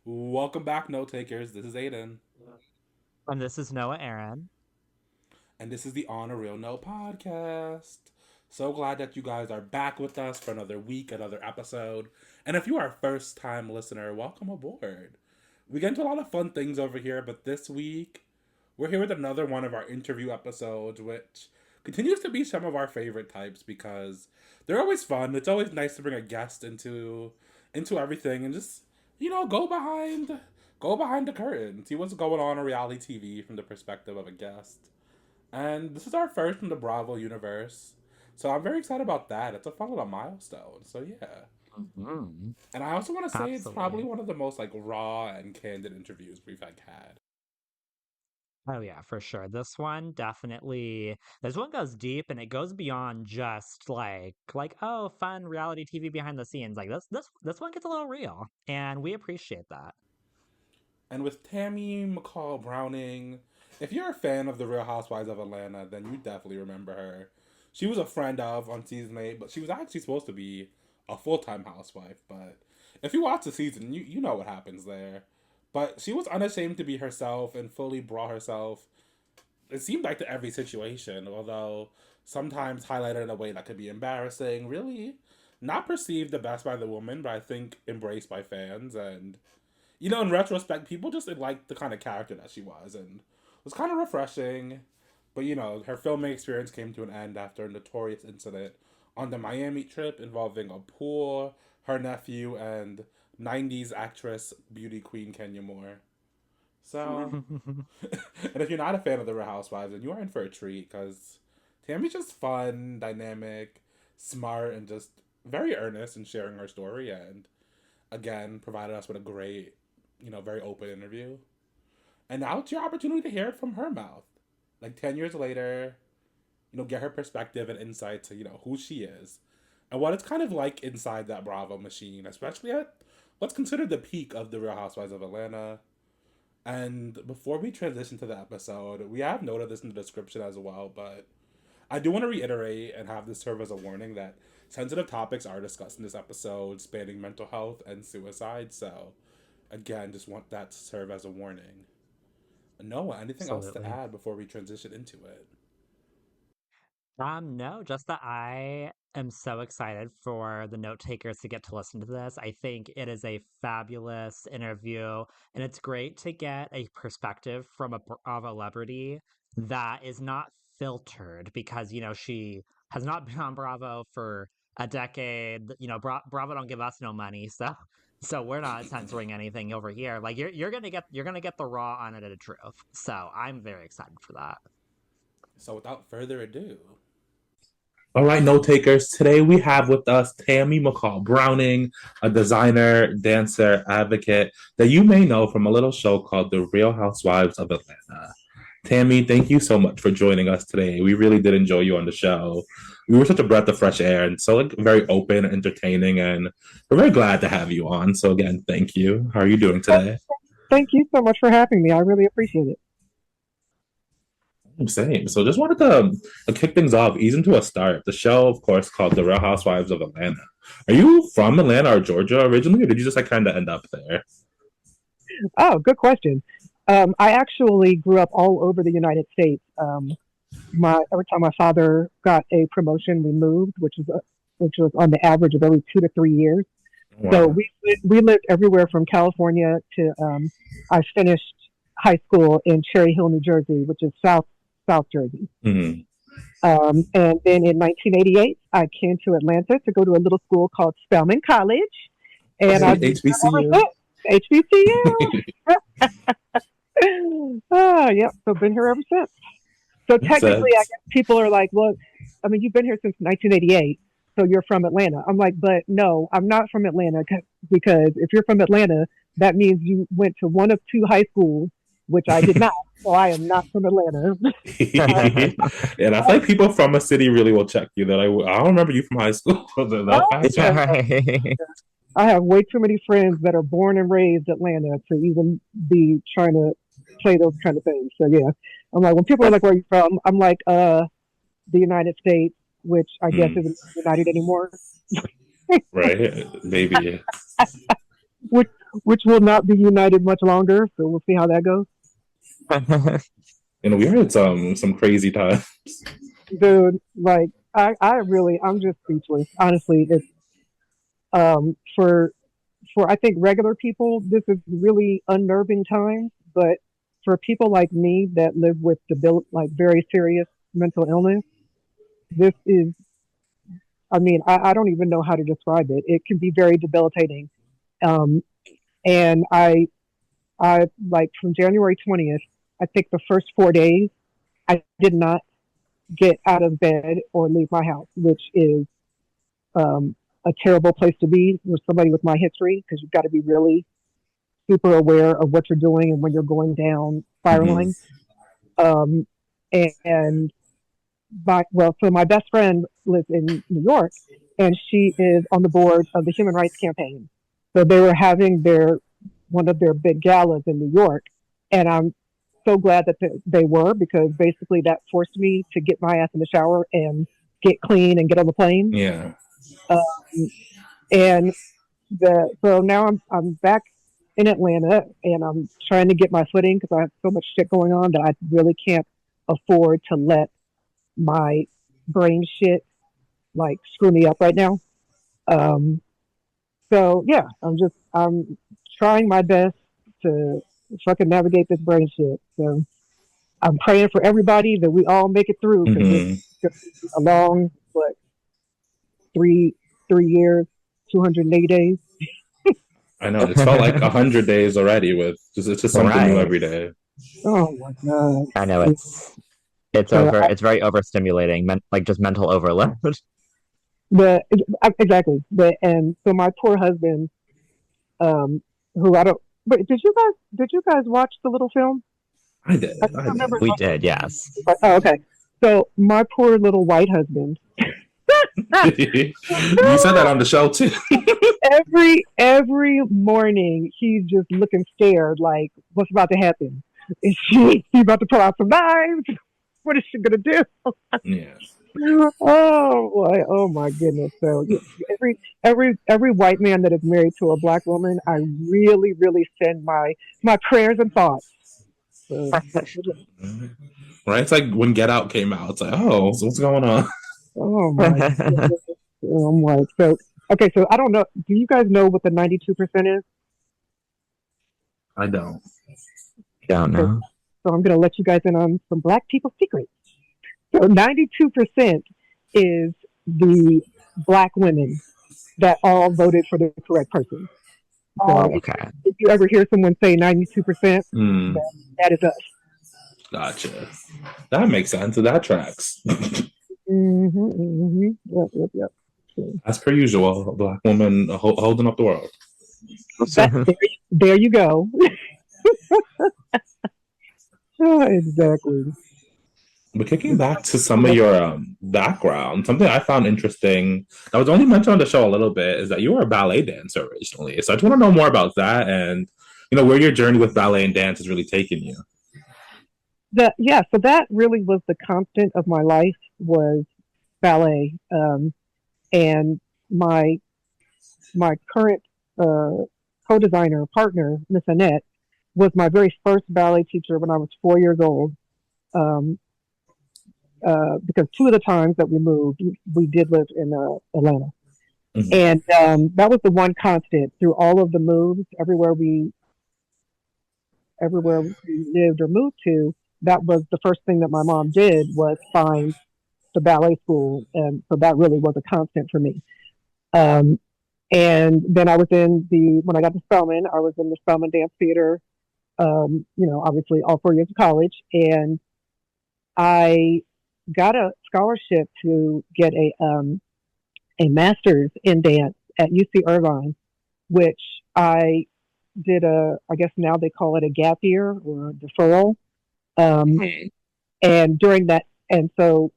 Welcome back, note takers. This is Aiden. And this is Noah Aaron. And this is the On a Real Note podcast. So glad that you guys are back with us for another week, another episode. And if you are a first time listener, welcome aboard. We get into a lot of fun things over here, but this week we're here with another one of our interview episodes, which continues to be some of our favorite types because they're always fun. It's always nice to bring a guest into everything and just, go behind the curtain, see what's going on reality TV from the perspective of a guest. And this is our first from the Bravo universe. So I'm very excited about that. It's a fun little milestone. So yeah. Mm-hmm. And I also want to say it's probably Absolutely. one of the most raw and candid interviews we've had. Oh yeah, for sure. This one goes deep and it goes beyond just like oh, fun reality TV behind the scenes. Like this one gets a little real, and we appreciate that. And with Tammy McCall-Browning, if you're a fan of the Real Housewives of Atlanta, then you definitely remember her. She was a friend of on season 8, but she was actually supposed to be a full-time housewife. But if you watch the season, you know what happens there. But she was unashamed to be herself and fully brought herself, it seemed like, to every situation, although sometimes highlighted in a way that could be embarrassing, really not perceived the best by the woman, but I think embraced by fans. And in retrospect, people just liked the kind of character that she was, and it was kind of refreshing. But her filming experience came to an end after a notorious incident on the Miami trip involving a pool, her nephew, and '90s actress beauty queen Kenya Moore. So, and if you're not a fan of the Real Housewives, then you are in for a treat because Tammy's just fun, dynamic, smart, and just very earnest in sharing her story. And again, provided us with a great, very open interview. And now it's your opportunity to hear it from her mouth. Like 10 years later, get her perspective and insight to, who she is and what it's kind of like inside that Bravo machine, especially at what's considered the peak of the Real Housewives of Atlanta. And before we transition to the episode, we have noted this in the description as well, but I do want to reiterate and have this serve as a warning that sensitive topics are discussed in this episode, spanning mental health and suicide. So, again, just want that to serve as a warning. Noah, anything else to Absolutely. add before we transition into it? No, just that I am so excited for the note takers to get to listen to this. I think it is a fabulous interview, and it's great to get a perspective from of a celebrity that is not filtered because, she has not been on Bravo for a decade. Bravo don't give us no money, so we're not censoring anything over here. Like you're gonna get the raw unedited truth. So I'm very excited for that. So, without further ado, all right, note takers. Today we have with us Tammy McCall-Browning, a designer, dancer, advocate that you may know from a little show called The Real Housewives of Atlanta. Tammy, thank you so much for joining us today. We really did enjoy you on the show. We were such a breath of fresh air and so very open, entertaining, and we're very glad to have you on. So again, thank you. How are you doing today? Thank you so much for having me. I really appreciate it. Same. So just wanted to kick things off, ease into a start. The show, of course, called The Real Housewives of Atlanta. Are you from Atlanta or Georgia originally, or did you just kind of end up there? Oh, good question. I actually grew up all over the United States. My every time my father got a promotion, we moved, which was on the average of every 2 to 3 years. So Wow. we lived everywhere from California to I finished high school in Cherry Hill, New Jersey, which is South Jersey. Hmm. And then in 1988, I came to Atlanta to go to a little school called Spelman College, and I've been there ever HBCU. since. HBCU. Yep. So been here ever since. So Makes technically, I sense. guess people are like, well, I mean, you've been here since 1988, so you're from Atlanta. I'm like, but no, I'm not from Atlanta because if you're from Atlanta, that means you went to one of two high schools, which I did not. So I am not from Atlanta. uh, And I feel like people from a city really will check you. I don't remember you from high school. They'll oh fact check. yeah, Right. I have way too many friends that are born and raised Atlanta to even be trying to play those kind of things. So yeah, I'm like when people are like, "Where are you from?" I'm like, the United States, which I guess Mm, isn't united anymore, right? Maybe. which which will not be united much longer. So we'll see how that goes. We had some crazy times. Dude, like I really, I'm just speechless. Honestly, it's um for for I think regular people, this is really unnerving times, but for people like me that live with like very serious mental illness, this is, I mean, I don't even know how to describe it. It can be very debilitating. Um, and I like from January 20th, I think the first 4 days, I did not get out of bed or leave my house, which is um, a terrible place to be for somebody with my history because you've got to be really super aware of what you're doing and when you're going down Hmm. spiraling. Um, and so my best friend lives in New York, and she is on the board of the Human Rights Campaign. So they were having their one of their big galas in New York, and I'm so glad that they were because basically that forced me to get my ass in the shower and get clean and get on the plane. Yeah. Um, and so now I'm back in Atlanta and I'm trying to get my footing because I have so much shit going on that I really can't afford to let my brain shit like screw me up right now. Um, so yeah, I'm trying my best to fucking navigate this brain shit. So I'm praying for everybody that we all make it through because it's Hmm. gonna be a long, what, three 3 years, 280 days. I know. It's felt like 100 days already. With just it's just something new Right. every day. Oh my god. I know Yeah. it's So over. It's very overstimulating, like just mental overload. the exactly. And so my poor husband, um, who I don't. But did you guys watch the little film? I did. I can't I remember. We did, yes. Oh, okay. So my poor little white husband. did. You said that on the show too. every morning he's just looking scared, like what's about to happen? Is she about to pull out some knives? What is she gonna do? Yeah. Oh boy! Oh my goodness! So yeah, every white man that is married to a black woman, I really really send my prayers and thoughts. So, Right. It's like when Get Out came out. It's like, oh, so what's going on? oh my goodness! I'm like, so okay. So I don't know. Do you guys know what the 92% is? I don't. Don't So, know. so I'm gonna let you guys in on some black people secrets. So 92% is the black women that all voted for the correct person. So Oh, okay. if you ever hear someone say 92%, Hmm. that is us. Gotcha. That makes sense. So that tracks. Yep, yep, yep. So As per usual, a black woman holding up the world. there you go. Oh, exactly. But kicking back to some of your background, something I found interesting that was only mentioned on the show a little bit is that you were a ballet dancer originally. So I just want to know more about that and where your journey with ballet and dance has really taken you. Yeah, so that really was the constant of my life was ballet. And my my current co-designer partner, Miss Annette, was my very first ballet teacher when I was 4 years old. Um, because two of the times that we moved, we did live in Atlanta, Mm-hmm. and that was the one constant through all of the moves. Everywhere we lived or moved to, that was the first thing that my mom did was find the ballet school, and so that really was a constant for me. Um, and then I was in the when I got to Spelman, I was in the Spelman Dance Theater. Obviously all 4 years of college, and I got a scholarship to get a master's in dance at UC Irvine, which I did I guess now they call it a gap year or a deferral. Um, and so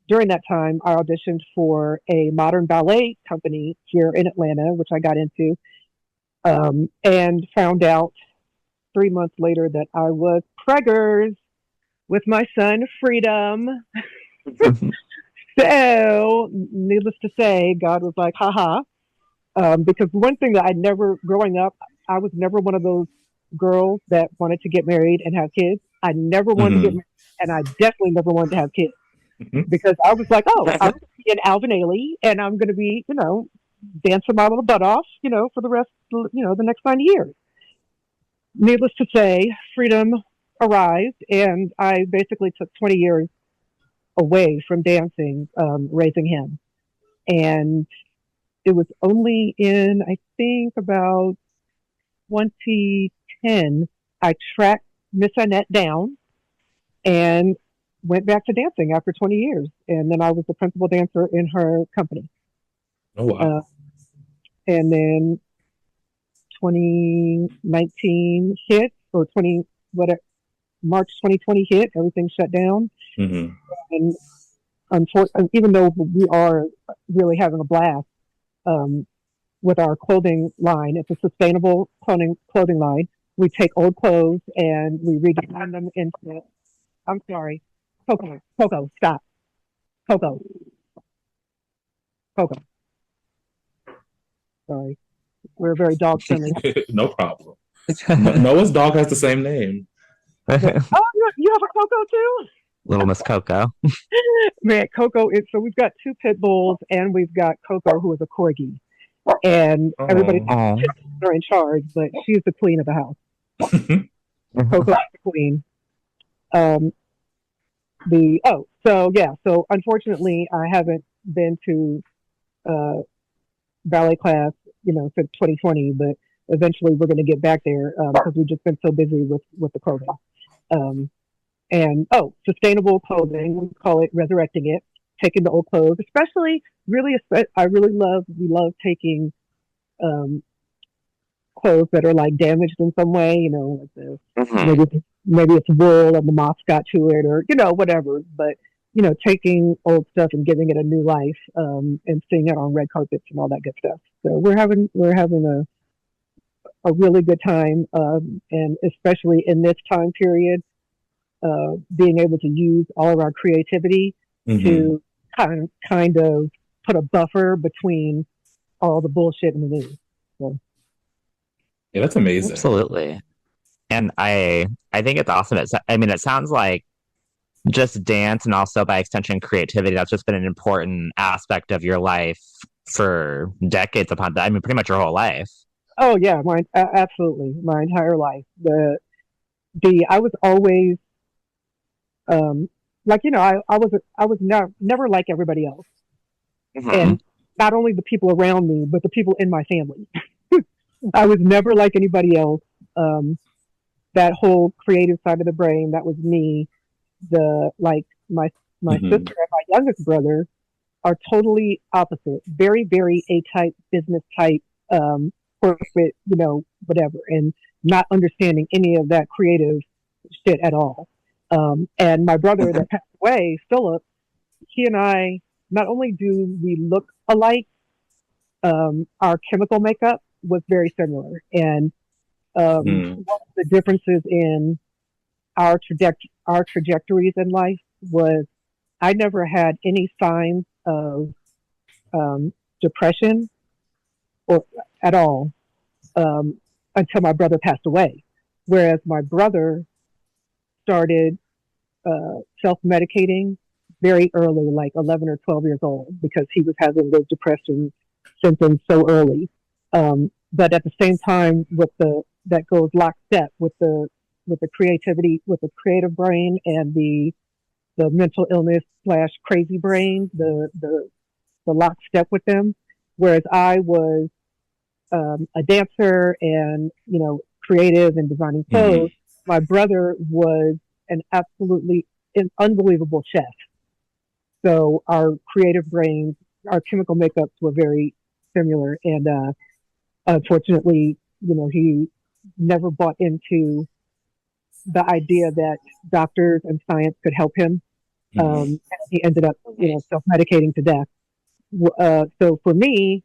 during that time, I auditioned for a modern ballet company here in Atlanta, which I got into, and found out 3 months later that I was preggers with my son, Freedom. So, needless to say, God was like, haha. Because one thing that I never, growing up, I was never one of those girls that wanted to get married and have kids. I never wanted to get Mm-hmm. married, and I definitely never wanted to have kids Mm-hmm. because I was like, oh, I'm going to be an Alvin Ailey, and I'm going to be, dancing my little butt off, for the rest, the next 9 years. Needless to say, Freedom arrived, and I basically took 20 years away from dancing, raising him. And it was only in, I think, about 2010, I tracked Miss Annette down and went back to dancing after 20 years. And then I was the principal dancer in her company. Oh Uh, wow. and then 2019 hit, or 20, whatever, March 2020 hit, everything shut down. Mm-hmm. And unfortunately, even though we are really having a blast, um, with our clothing line. It's a sustainable clothing line. We take old clothes and we redesign them into. I'm sorry, Coco, stop, Coco, Coco. Sorry, we're a very dog friendly. No problem. Noah's dog has the same name. Oh, you have a Coco too? Little Miss Coco. Man, Coco is, so we've got two pit bulls and we've got Coco, who is a corgi. And everybody Oh. thinks Oh. pit bulls are in charge, but she's the queen of the house. Coco is the queen. Um, so unfortunately I haven't been to uh ballet class, since 2020, but eventually we're going to get back there because we've just been so busy with the clothing. Um, and sustainable clothing, we call it resurrecting it, taking the old clothes, especially really. We love taking um, clothes that are like damaged in some way, like maybe it's wool and the moths got to it, or whatever. But taking old stuff and giving it a new life, and seeing it on red carpets and all that good stuff. So we're having a really good time, and especially in this time period, being able to use all of our creativity Mm-hmm. to kind of put a buffer between all the bullshit in the news. So. Yeah, that's amazing. Absolutely. And I think it's awesome. It sounds like just dance and also by extension creativity, that's just been an important aspect of your life for decades upon that. Pretty much your whole life. Oh yeah, mine absolutely, my entire life. The I was always like I was never like everybody else, and not only the people around me, but the people in my family. I was never like anybody else. That whole creative side of the brain, that was me. My Mm-hmm. sister and my youngest brother are totally opposite. Very, very A type, business type, corporate, whatever, and not understanding any of that creative shit at all. And my brother that passed away, Philip, he and I, not only do we look alike, our chemical makeup was very similar. And Mm. one of the differences in our trajectories in life was I never had any signs of depression or at all, until my brother passed away. Whereas my brother started self medicating very early, like 11 or 12 years old, because he was having those depression symptoms so early. But at the same time, that goes lockstep with the creativity, with the creative brain and the mental illness / crazy brain, the lockstep with them. Whereas I was a dancer and creative and designing clothes. Mm-hmm. My brother was an absolutely unbelievable chef. So our creative brains, our chemical makeups were very similar, and unfortunately, he never bought into the idea that doctors and science could help him. And he ended up, self-medicating to death. So for me,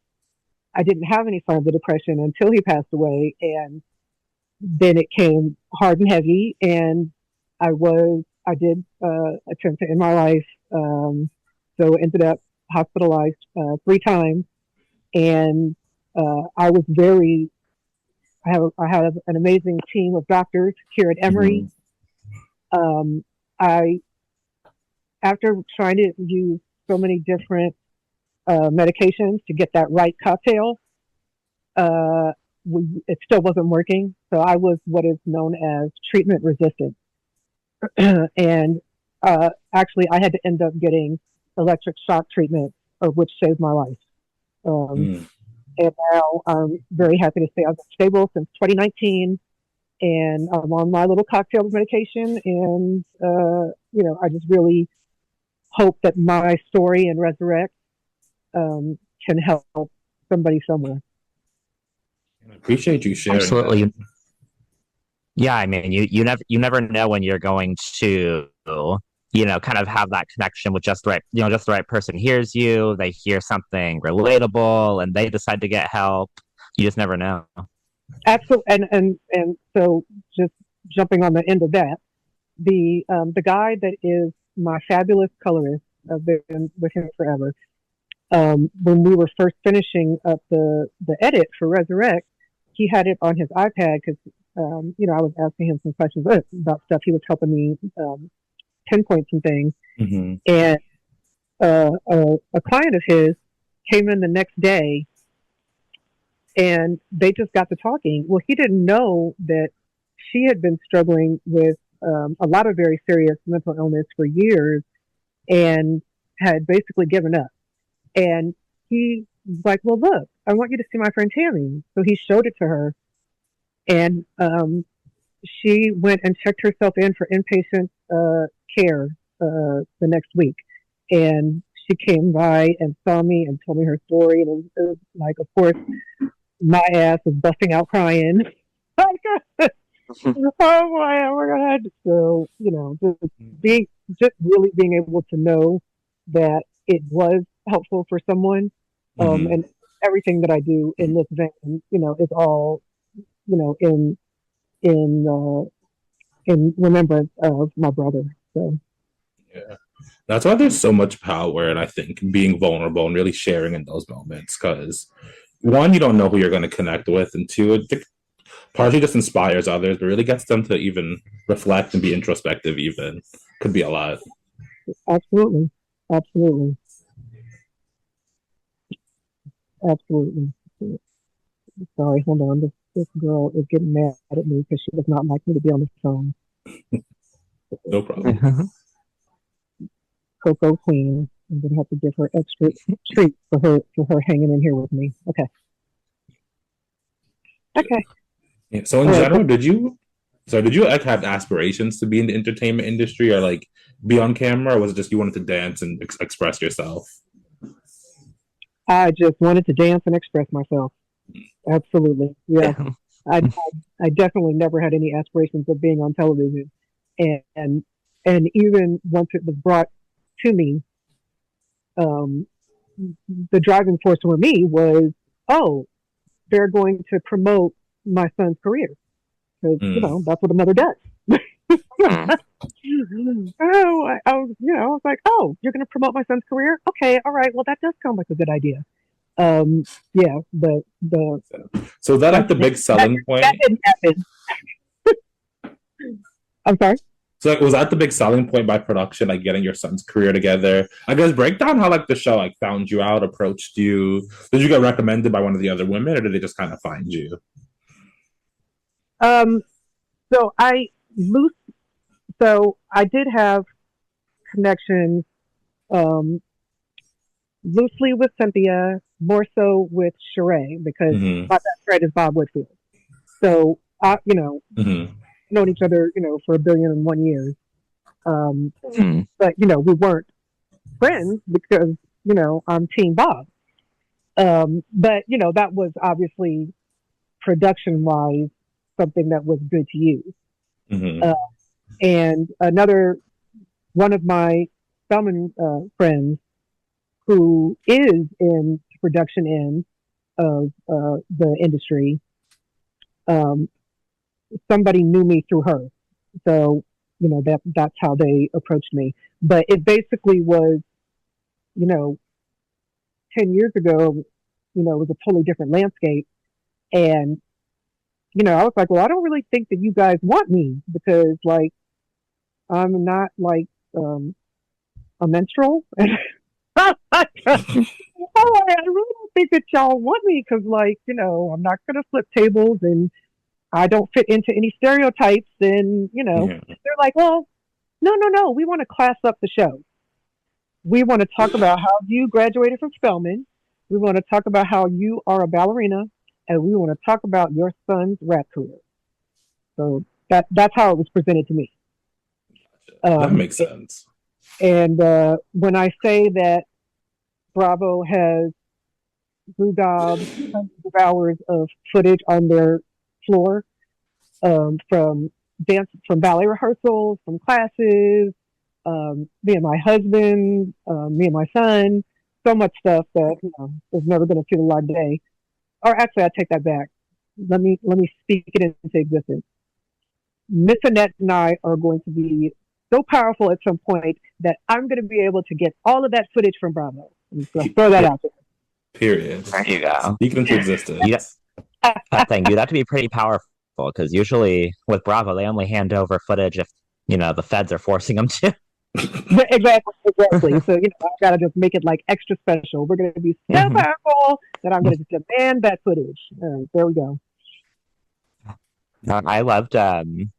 I didn't have any signs of depression until he passed away, and then it came hard and heavy, and I did attempt to end my life. So ended up hospitalized 3 times, and I was very. I have an amazing team of doctors here at Emory. Hmm. Um, I After trying to use so many different medications to get that right cocktail, uh, it still wasn't working. So I was what is known as treatment resistant. And actually, I had to end up getting electric shock treatment, which saved my life. Um, Mm. and now I'm very happy to say I've been stable since 2019, and I'm on my little cocktail of medication. And I just really hope that my story and resurrect can help somebody somewhere. I appreciate you sharing that. Absolutely. Yeah, I mean, you never know when you're going to, kind of have that connection with just the right, just the right person hears you, they hear something relatable, and they decide to get help. You just never know. Absolutely, and so just jumping on the end of that, the guy that is my fabulous colorist, I've been with him forever. When we were first finishing up the edit for Resurrect, he had it on his iPad because I was asking him some questions about stuff. He was helping me pinpoint some things, Hmm. and a client of his came in the next day, and they just got to talking. Well, he didn't know that she had been struggling with a lot of very serious mental illness for years and had basically given up. And he was like, "Well, look, I want you to see my friend Tammy." So he showed it to her, and she went and checked herself in for inpatient care the next week. And she came by and saw me and told me her story. And it was like, of course, my ass was busting out crying. Like, oh my, oh my God. So, being, just really being able to know that it was helpful for someone. Hmm. And everything that I do in this vein, is all, you know, in, in, uh, in remembrance of my brother. So, Yeah. That's why there's so much power, and I think being vulnerable and really sharing in those moments, because one, you don't know who you're going to connect with, and two, it partially just inspires others, but really gets them to even reflect and be introspective. Even could be a lot. absolutely. Absolutely. Absolutely. Sorry, hold on. This girl is getting mad at me because she does not like me to be on the phone. No problem. Coco Queen. I'm gonna have to give her extra treat for her hanging in here with me. Okay. Okay. Yeah. So All in right. general, did you like have aspirations to be in the entertainment industry or like be on camera, or was it just you wanted to dance and express yourself? I just wanted to dance and express myself. Absolutely. Yeah. I definitely never had any aspirations of being on television, and and even once it was brought to me, um, the driving force for me was, oh, they're going to promote my son's career because Mm. that's what a mother does. Mhm. I was like, oh, you're going to promote my son's career? Okay, all right. Well, that does sound like a good idea. Yeah, but the So is that that like the big that selling that point? didn't happen. I'm sorry. So like, was that the big selling point by production, like getting your son's career together? I guess break down how like the show like found you out, approached you. Did you get recommended by one of the other women, or did they just kind of find you? Um, so I loose. So I did have connections um, loosely with Cynthia, more so with Sheree because Mm-hmm. my best friend is Bob Whitfield. So Mm-hmm. known each other, for 1,000,001 years. Um, Mhm. but we weren't friends because I'm Team Bob. But that was obviously production wise something that was good to use. Mm-hmm. Uh, and another one of my Spelman friends who is in production end of the industry, um, somebody knew me through her. So, that's how they approached me. But it basically was, you know, 10 years ago, it was a totally different landscape. And, I was like, well, I don't really think that you guys want me because, like, I'm not like a minstrel. I really don't think that y'all want me because, like, I'm not going to flip tables and I don't fit into any stereotypes. And, Yeah. they're like, well, no, no, no. We want to class up the show. We want to talk about how you graduated from Spelman. We want to talk about how you are a ballerina. And we want to talk about your son's rap career. So that's how it was presented to me. That Um, makes sense. and when I say that Bravo has Rugab hundreds of hours of footage on their floor, from from ballet rehearsals, from classes, me and my husband, me and my son, so much stuff that is never going to see the light of day. Or actually, I take that back. Let me speak it into existence. Miss Annette and I are going to be so powerful at some point that I'm going to be able to get all of that footage from Bravo. I'm just going to throw that out there. Period. There you go. Speak into existence. Thank you. That'd be pretty powerful because usually with Bravo, they only hand over footage if the feds are forcing them to. Exactly. So I've got to just make it like extra special. We're going to be so powerful that I'm going to just demand that footage. All right, there we go. I loved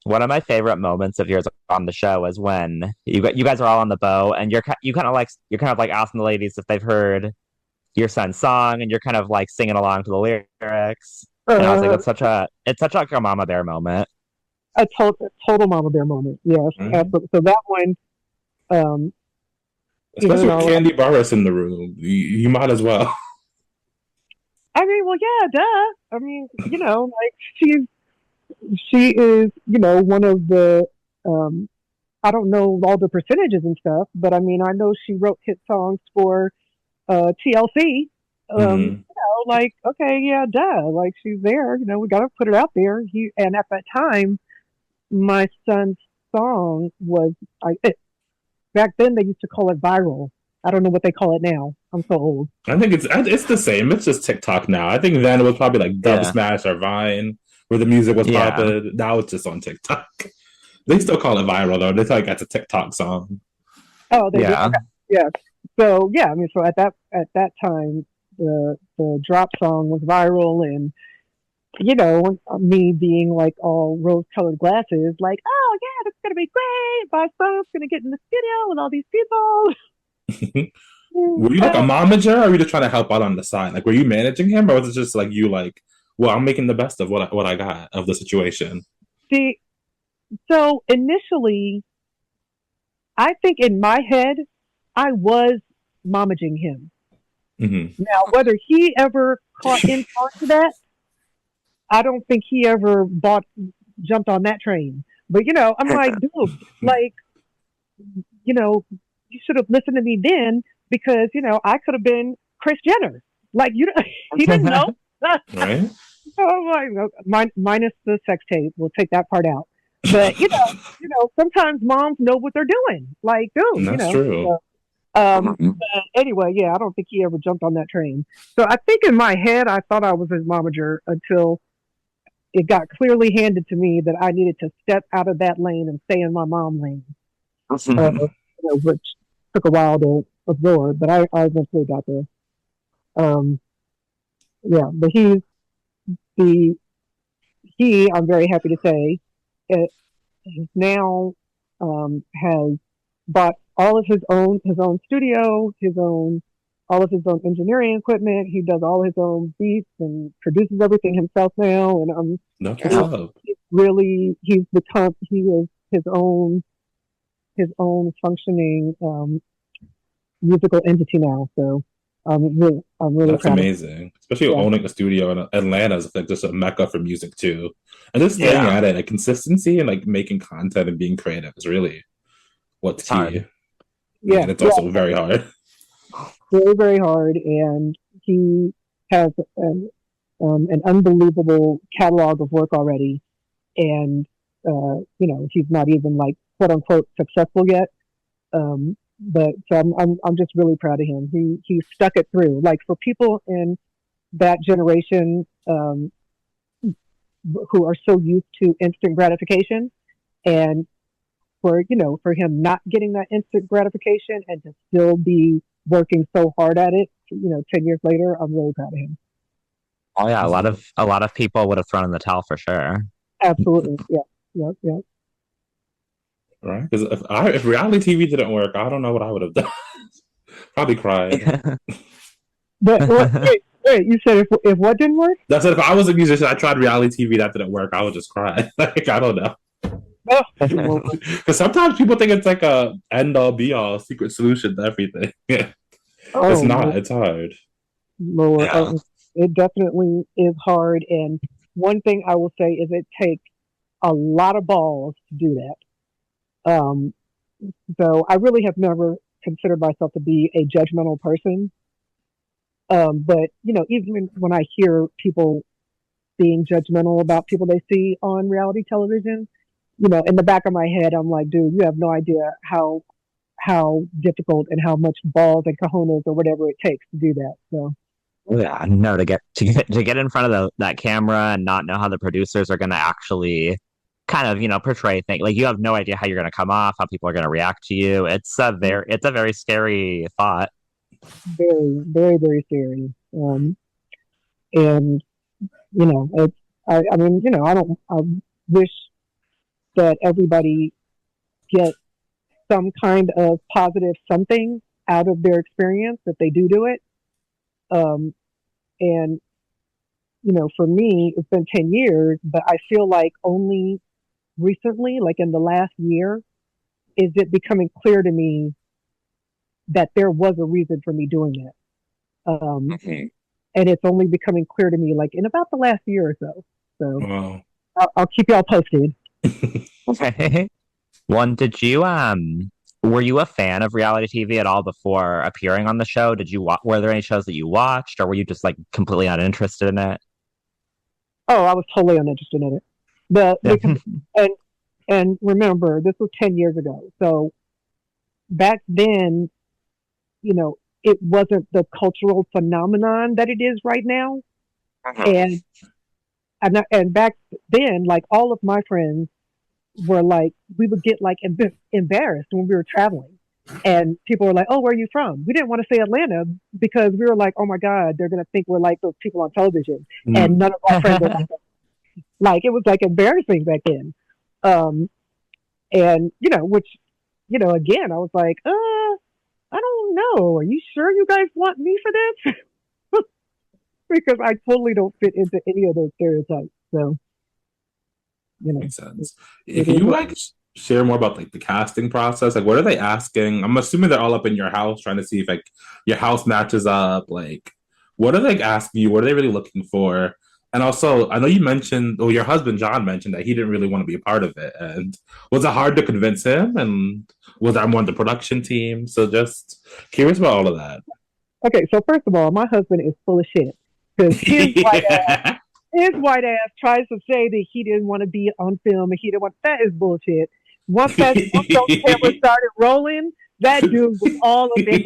one of my favorite moments of yours on the show is when you guys are all on the boat and you're kind of like asking the ladies if they've heard your son's song and you're kind of like singing along to the lyrics. And I was like, it's such like a Mama Bear moment. A total Mama Bear moment. Yes, absolutely. So that one, especially with Candy Barris in the room, you might as well. I mean, well, yeah, duh. I mean, like she is, one of the, I don't know all the percentages and stuff, but I mean, I know she wrote hit songs for TLC. Like, okay, yeah, duh. Like, she's there. We got to put it out there. And at that time, my son's song was, back then they used to call it viral. I don't know what they call it now. I'm so old. I think it's the same. It's just TikTok now. I think then it was probably like Dub Smash or Vine, where the music was popping. Now it's just on TikTok. They still call it viral though. They feel like that's a TikTok song. Oh, they do? Okay. Yeah. So yeah, I mean, so at that time, the drop song was viral, and me being like all rose-colored glasses, like, oh yeah, that's gonna be great. My son's gonna get in the studio with all these people. Were you like a momager, or were you just trying to help out on the side? Like, were you managing him, or was it just like you like, well, I'm making the best of what I got of the situation? See, so initially, I think in my head, I was momaging him. Now, whether he ever caught in onto that, I don't think he ever jumped on that train. But I'm like, dude, like, you should have listened to me then because I could have been Kris Jenner. Like he didn't know. Right? Oh my, minus the sex tape. We'll take that part out. But sometimes moms know what they're doing. Like, dude, that's true. So, but anyway, yeah, I don't think he ever jumped on that train. So I think in my head, I thought I was his momager until it got clearly handed to me that I needed to step out of that lane and stay in my mom lane, which took a while to absorb, but I eventually got there. Yeah, but I'm very happy to say, now has bought all of his own studio, all of his own engineering equipment. He does all his own beats and produces everything himself now. And he is his own functioning musical entity now. So I'm really that's amazing, especially owning a studio in Atlanta is like just a mecca for music too, and just staying at it. Like consistency and like making content and being creative is really what's key. Hard. Yeah, and it's also very hard. Very, very hard, and he has an unbelievable catalog of work already. and he's not even like quote unquote successful yet. But so I'm just really proud of him. He stuck it through. Like for people in that generation who are so used to instant gratification, and for him not getting that instant gratification and to still be working so hard at it, 10 years later, I'm really proud of him. Oh yeah, a lot of people would have thrown in the towel for sure. Absolutely, yeah. Right? Because if reality TV didn't work, I don't know what I would have done. Probably cried. But wait, you said if what didn't work? That's it. If I was a musician, I tried reality TV that didn't work, I would just cry. Like I don't know. Because sometimes people think it's like a end all be all secret solution to everything. It's not. Lord. It's hard. Lord, it definitely is hard. And one thing I will say is it takes a lot of balls to do that. So I really have never considered myself to be a judgmental person. But even when I hear people being judgmental about people they see on reality television, in the back of my head, I'm like, dude, you have no idea how difficult and how much balls and cojones or whatever it takes to do that. So yeah, no, to get in front of that camera and not know how the producers are going to actually kind of portray things, like you have no idea how you're going to come off, how people are going to react to you. It's a very scary thought. Very, very, very scary. And it's I wish that everybody get some kind of positive something out of their experience that they do it. And for me, it's been 10 years, but I feel like only recently, like in the last year, is it becoming clear to me that there was a reason for me doing it. And it's only becoming clear to me like in about the last year or so. So wow. I'll keep y'all posted. Okay. One, were you a fan of reality TV at all before appearing on the show? Were there any shows that you watched, or were you just like completely uninterested in it? Oh, I was totally uninterested in it. And remember, this was 10 years ago. So back then, it wasn't the cultural phenomenon that it is right now. And back then, like all of my friends were like, we would get like embarrassed when we were traveling, and people were like, "Oh, where are you from?" We didn't want to say Atlanta because we were like, "Oh my God, they're gonna think we're like those people on television," and none of our friends were like that. Like it was like embarrassing back then, and which again, I was like, I don't know. Are you sure you guys want me for this? Because I totally don't fit into any of those stereotypes. So. Makes sense. Can you share more about like the casting process? Like, what are they asking? I'm assuming they're all up in your house trying to see if like your house matches up. Like, what are they asking you? What are they really looking for? And also, I know you mentioned, your husband John mentioned that he didn't really want to be a part of it. And was it hard to convince him? And was that more on the production team? So just curious about all of that. Okay, so first of all, my husband is full of shit because his white ass tries to say that he didn't want to be on film and he didn't want. That is bullshit. Once those cameras started rolling, that dude was all up in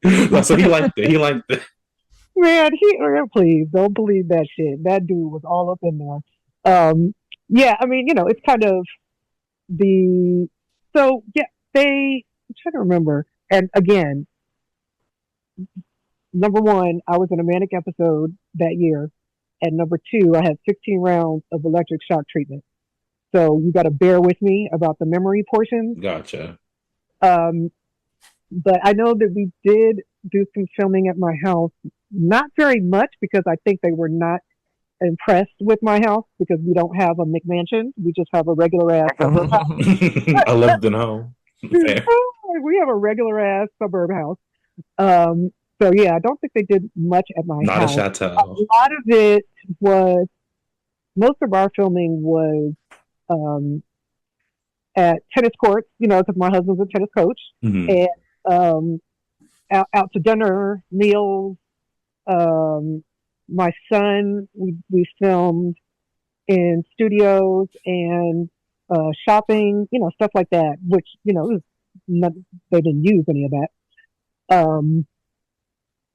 there. So he liked it. He liked it. Man, please don't believe that shit. That dude was all up in there. Yeah, I mean, it's kind of I'm trying to remember. And again, number one, I was in a manic episode that year. And number two, I had 16 rounds of electric shock treatment. So you got to bear with me about the memory portion. Gotcha. But I know that we did do some filming at my house. Not very much because I think they were not impressed with my house because we don't have a McMansion. We just have a regular ass suburb house. I lived in home. We have a regular ass suburb house. So yeah, I don't think they did much at my house. Not a chateau. A lot of it was, most of our filming was at tennis courts, because my husband's a tennis coach, and out to dinner, meals. My son, we filmed in studios and shopping, stuff like that. Which it was not, they didn't use any of that. Um,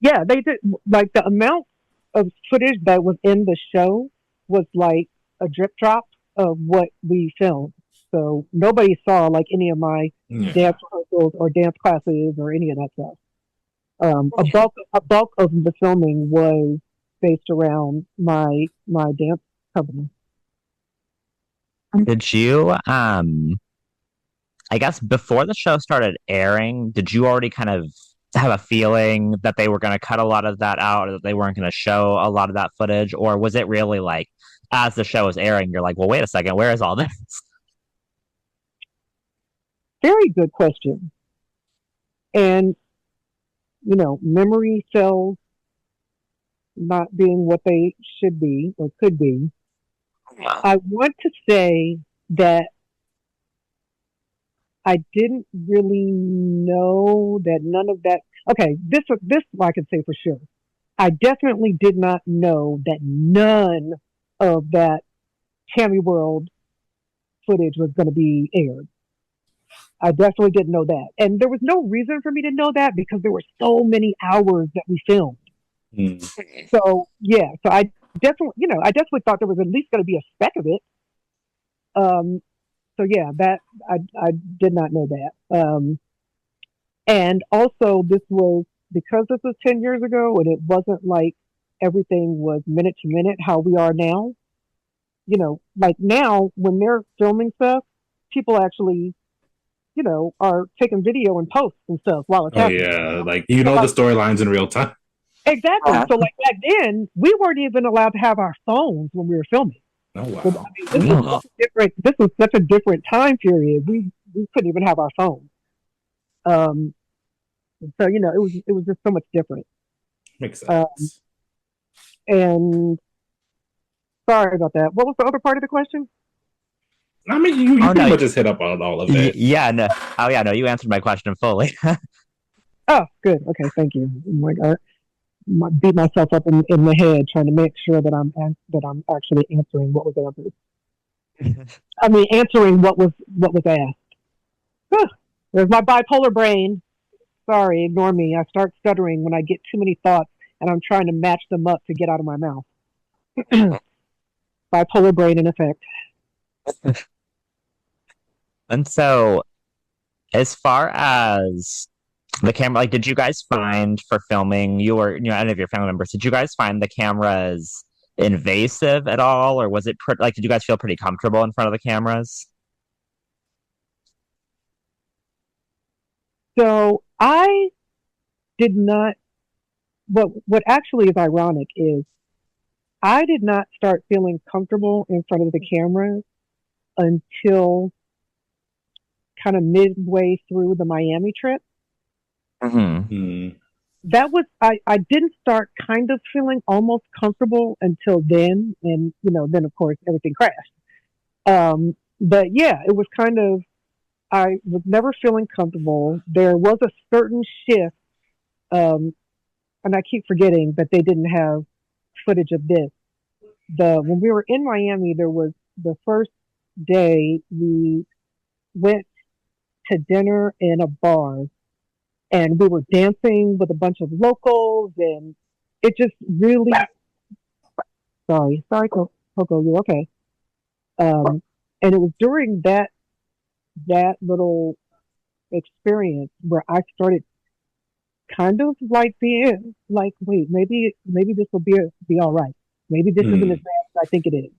yeah, they did. Like the amount of footage that was in the show was like a drip drop of what we filmed. So nobody saw like any of my Yeah. dance rehearsals or dance classes or any of that stuff. A bulk of the filming was based around my dance company. Did you I guess before the show started airing, did you already kind of have a feeling that they were going to cut a lot of that out or that they weren't going to show a lot of that footage? Or was it really like, as the show was airing, you're like, well, wait a second, where is all this? Very good question. And memory cells not being what they should be or could be. I want to say that I didn't really know that none of that. Okay, this I can say for sure. I definitely did not know that none of that Tammy World footage was going to be aired. I definitely didn't know that, and there was no reason for me to know that because there were so many hours that we filmed. Mm. So yeah, so I definitely thought there was at least going to be a speck of it. Um, so yeah, that I did not know that. And also this was because this was 10 years ago, and it wasn't like everything was minute to minute how we are now. Like now when they're filming stuff, people actually, are taking video and posts and stuff while it's Oh happening. yeah, like So the like storylines in real time. exactly. So like back then, we weren't even allowed to have our phones when we were filming. Oh So, wow. this was such a different. This was such a different time period. We couldn't even have our phones. Um, so it was just so much different. Makes Um, sense. and sorry about that. What was the other part of the question? I mean, you Oh, pretty no. much just hit up on all of it. Yeah, no. Oh, yeah, no, you answered my question fully. Oh, good. Okay, thank you. Like I beat myself up in the head trying to make sure that I'm actually answering what was answered. I mean, answering what was asked. Huh. There's my bipolar brain. Sorry, ignore me. I start stuttering when I get too many thoughts and I'm trying to match them up to get out of my mouth. Bipolar brain in effect. And so, as far as the camera, like, did you guys find for filming, you or any of your family members, did you guys find the cameras invasive at all, or was it like, did you guys feel pretty comfortable in front of the cameras? So I did not. What actually is ironic is I did not start feeling comfortable in front of the camera until kind of midway through the Miami trip. Mm-hmm. Mm. That was I didn't start kind of feeling almost comfortable until then, and then of course everything crashed. But yeah, it was kind of I was never feeling comfortable. There was a certain shift, um, and I keep forgetting that they didn't have footage of this. The When we were in Miami, there was the first day we went to dinner in a bar, and we were dancing with a bunch of locals, and it just really. Sorry, Coco, you okay? And it was during that little experience where I started kind of like being like, wait, maybe this will be all right. Maybe this isn't as Mm. bad as I think it is.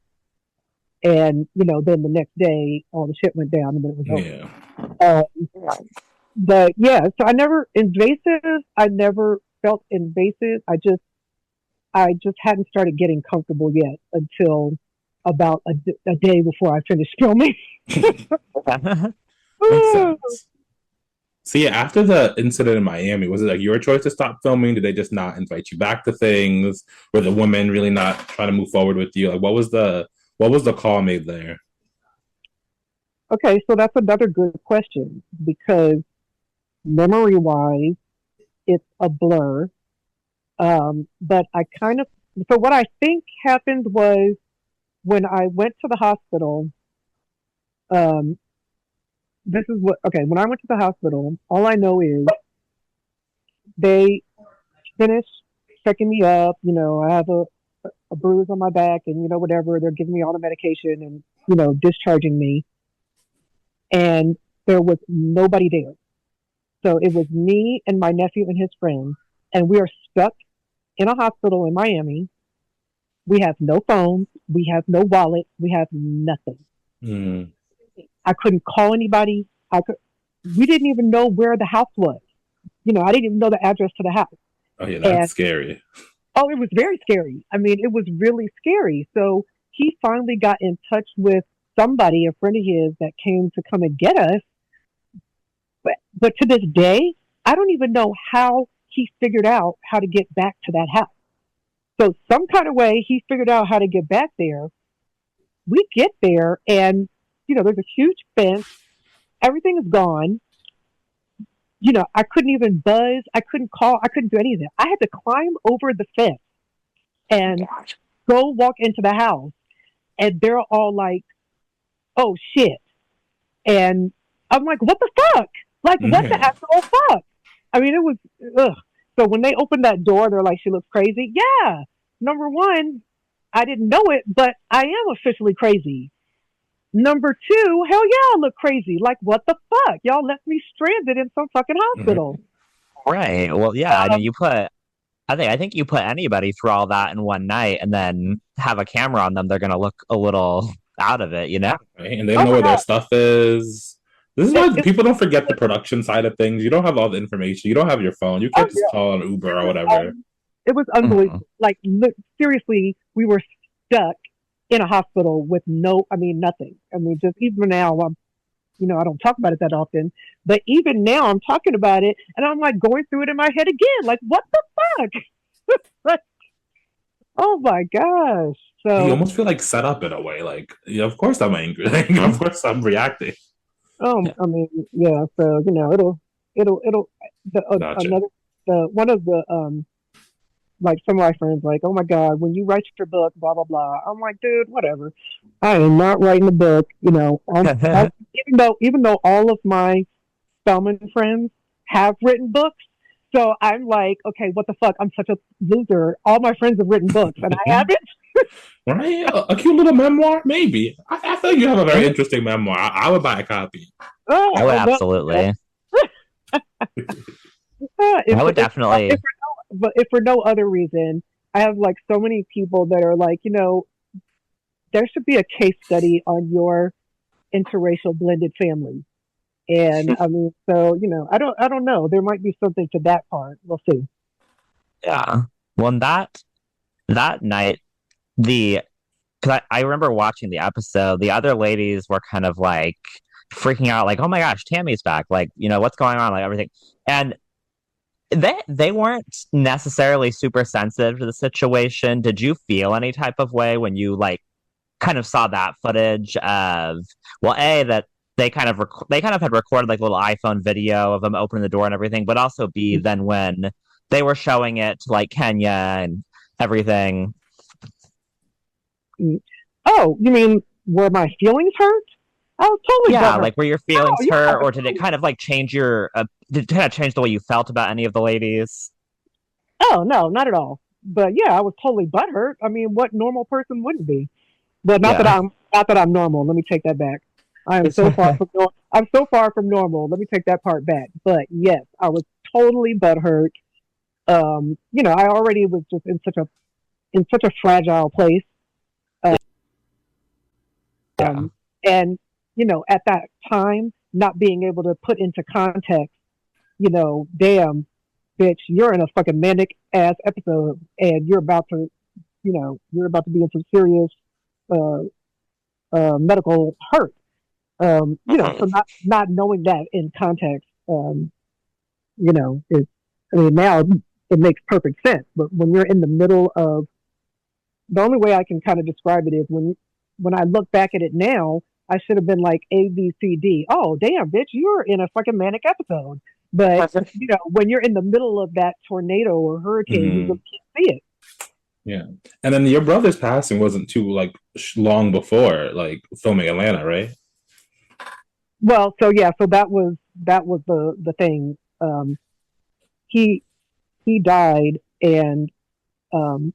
And then the next day, all the shit went down, and then it was over. Yeah. But yeah, so I never felt invasive. I just hadn't started getting comfortable yet until about a day before I finished filming. Makes sense. So yeah, after the incident in Miami, was it like your choice to stop filming? Did they just not invite you back to things? Were the women really not trying to move forward with you? Like, what was the call made there? Okay, so that's another good question because memory wise, it's a blur. But I kind of, so what I think happened was when I went to the hospital, um, this is what, okay, when I went to the hospital, all I know is they finished checking me up. I have a bruise on my back and, whatever. They're giving me all the medication and, discharging me. And there was nobody there. So it was me and my nephew and his friend. And we are stuck in a hospital in Miami. We have no phones. We have no wallet. We have nothing. Mm. I couldn't call anybody. We didn't even know where the house was. I didn't even know the address to the house. Oh yeah, that's scary. Oh, it was very scary. I mean, it was really scary. So he finally got in touch with somebody, a friend of his, that came to come and get us. But to this day, I don't even know how he figured out how to get back to that house. So some kind of way he figured out how to get back there. We get there and, there's a huge fence. Everything is gone. I couldn't even buzz. I couldn't call. I couldn't do anything. I had to climb over the fence and go walk into the house. And they're all like, oh, shit. And I'm like, what the fuck? Like, what the actual fuck? I mean, it was, ugh. So when they opened that door, they're like, she looks crazy. Yeah. Number one, I didn't know it, but I am officially crazy. Number two, hell yeah, I look crazy. Like, what the fuck? Y'all left me stranded in some fucking hospital. Right. Well, yeah. I mean, I think you put anybody through all that in one night and then have a camera on them, they're going to look a little out of it, Right? And they don't know where their stuff is. This is why people don't forget the production side of things. You don't have all the information. You don't have your phone. You can't just call an Uber or whatever. It was unbelievable. Like, seriously, we were stuck in a hospital with nothing. I mean, just even now, I don't talk about it that often, but even now I'm talking about it and I'm like going through it in my head again. Like, what the fuck? Like, oh my gosh. So you almost feel like set up in a way. Like, of course I'm angry. Of course I'm reacting. I mean, yeah. So, Gotcha. one of the, like some of my friends, like, oh my God, when you write your book, blah blah blah. I'm like, dude, whatever. I am not writing a book. Even though all of my Spelman friends have written books, so I'm like, okay, what the fuck? I'm such a loser. All my friends have written books, and I haven't. Right? A cute little memoir, maybe. I feel like you have a very interesting memoir. I would buy a copy. Oh, absolutely. I would definitely. But if for no other reason, I have like so many people that are like, there should be a case study on your interracial blended family. And I mean, so, I don't know. There might be something to that part. We'll see. Yeah. Well, that night, because I remember watching the episode, the other ladies were kind of like freaking out, like, oh my gosh, Tammy's back. Like, what's going on? Like everything. And they weren't necessarily super sensitive to the situation. Did you feel any type of way when you like kind of saw that footage of that they kind of had recorded like a little iPhone video of them opening the door and everything, but also B, then when they were showing it to like Kenya and everything. Oh, you mean were my feelings hurt? I was totally bummed. Like were your feelings hurt, or did it kind of like change did it kind of change the way you felt about any of the ladies? Oh no, not at all. But yeah, I was totally butthurt. I mean, what normal person wouldn't be? But not that I'm normal. Let me take that back. I am so far from I'm so far from normal. Let me take that part back. But yes, I was totally butthurt. I already was just in such a fragile place. And at that time, not being able to put into context, damn, bitch, you're in a fucking manic ass episode, and you're about to be in some serious medical hurt. So not knowing that in context, now it makes perfect sense. But when you're in the middle of, the only way I can kind of describe it is when I look back at it now, I should have been like A, B, C, D. Oh, damn, bitch, you're in a fucking manic episode. But, when you're in the middle of that tornado or hurricane, you just can't see it. Yeah. And then your brother's passing wasn't too like long before like filming Atlanta, right? Well, so yeah, so that was the thing. He he died, and um,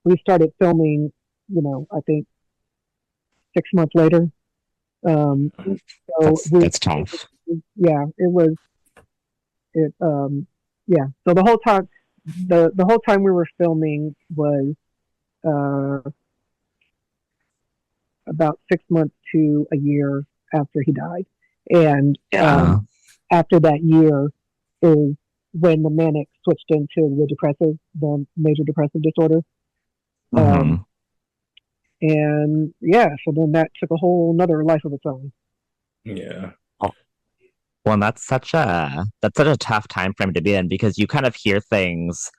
we started filming. I think 6 months later. Um, so we, That's tough. yeah, it was it. Yeah. So the whole time we were filming was uh, about 6 months to a year after he died, and Yeah. after that year is when the manic switched into the major depressive disorder. Um, Hmm. and yeah, so then that took a whole another life of its own. Yeah. Well, and that's such a tough time frame to be in because you kind of hear things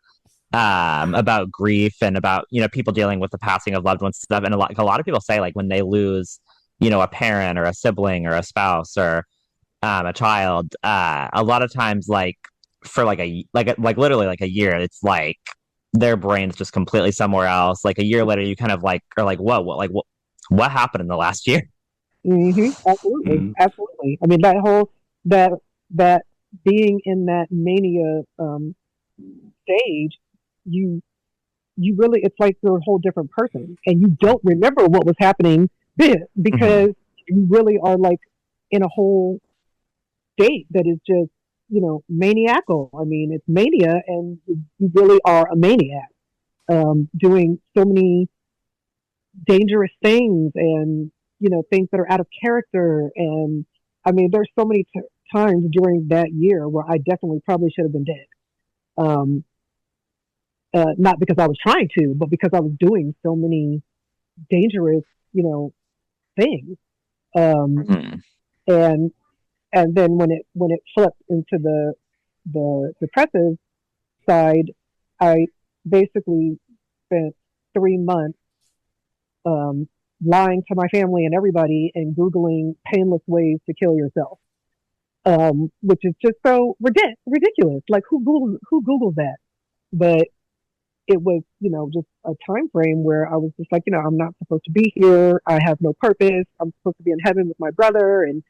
about grief and about people dealing with the passing of loved ones and stuff, and a lot of people say like when they lose a parent or a sibling or a spouse or a child, a lot of times like for like literally like a year, it's like their brain's just completely somewhere else. Like a year later, you kind of like are like, whoa, what happened in the last year? Absolutely, Mm. absolutely. I mean, that that being in that mania stage, you you really it's like you're a whole different person, and you don't remember what was happening then Hmm. because you really are like in a whole state that is just maniacal. I mean, it's mania, and you really are a maniac, doing so many dangerous things, and things that are out of character. And I mean, there's so many times during that year where I definitely probably should have been dead. Um, not because I was trying to, but because I was doing so many dangerous, things. Um, Hmm. and and then when it flipped into the depressive side, I basically spent 3 months um, lying to my family and everybody and googling painless ways to kill yourself, which is just so ridiculous. Like who googles that? But it was just a time frame where I was just like, I'm not supposed to be here. I have no purpose. I'm supposed to be in heaven with my brother, and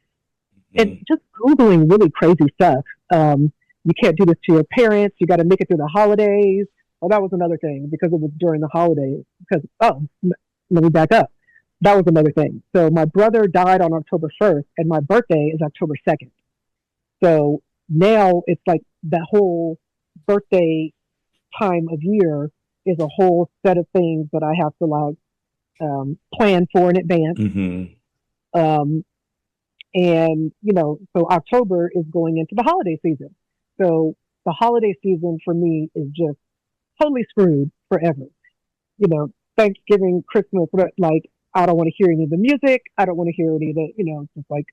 Mm. just googling really crazy stuff. You can't do this to your parents. You got to make it through the holidays. Well, that was another thing because it was during the holidays. Because let me back up. That was another thing. So my brother died on October 1st, and my birthday is October 2nd. So now it's like that whole birthday time of year is a whole set of things that I have to like plan for in advance. Mm-hmm. Um, and so October is going into the holiday season. So the holiday season for me is just totally screwed forever. Thanksgiving, Christmas, like I don't want to hear any of the music. I don't want to hear any of the, just like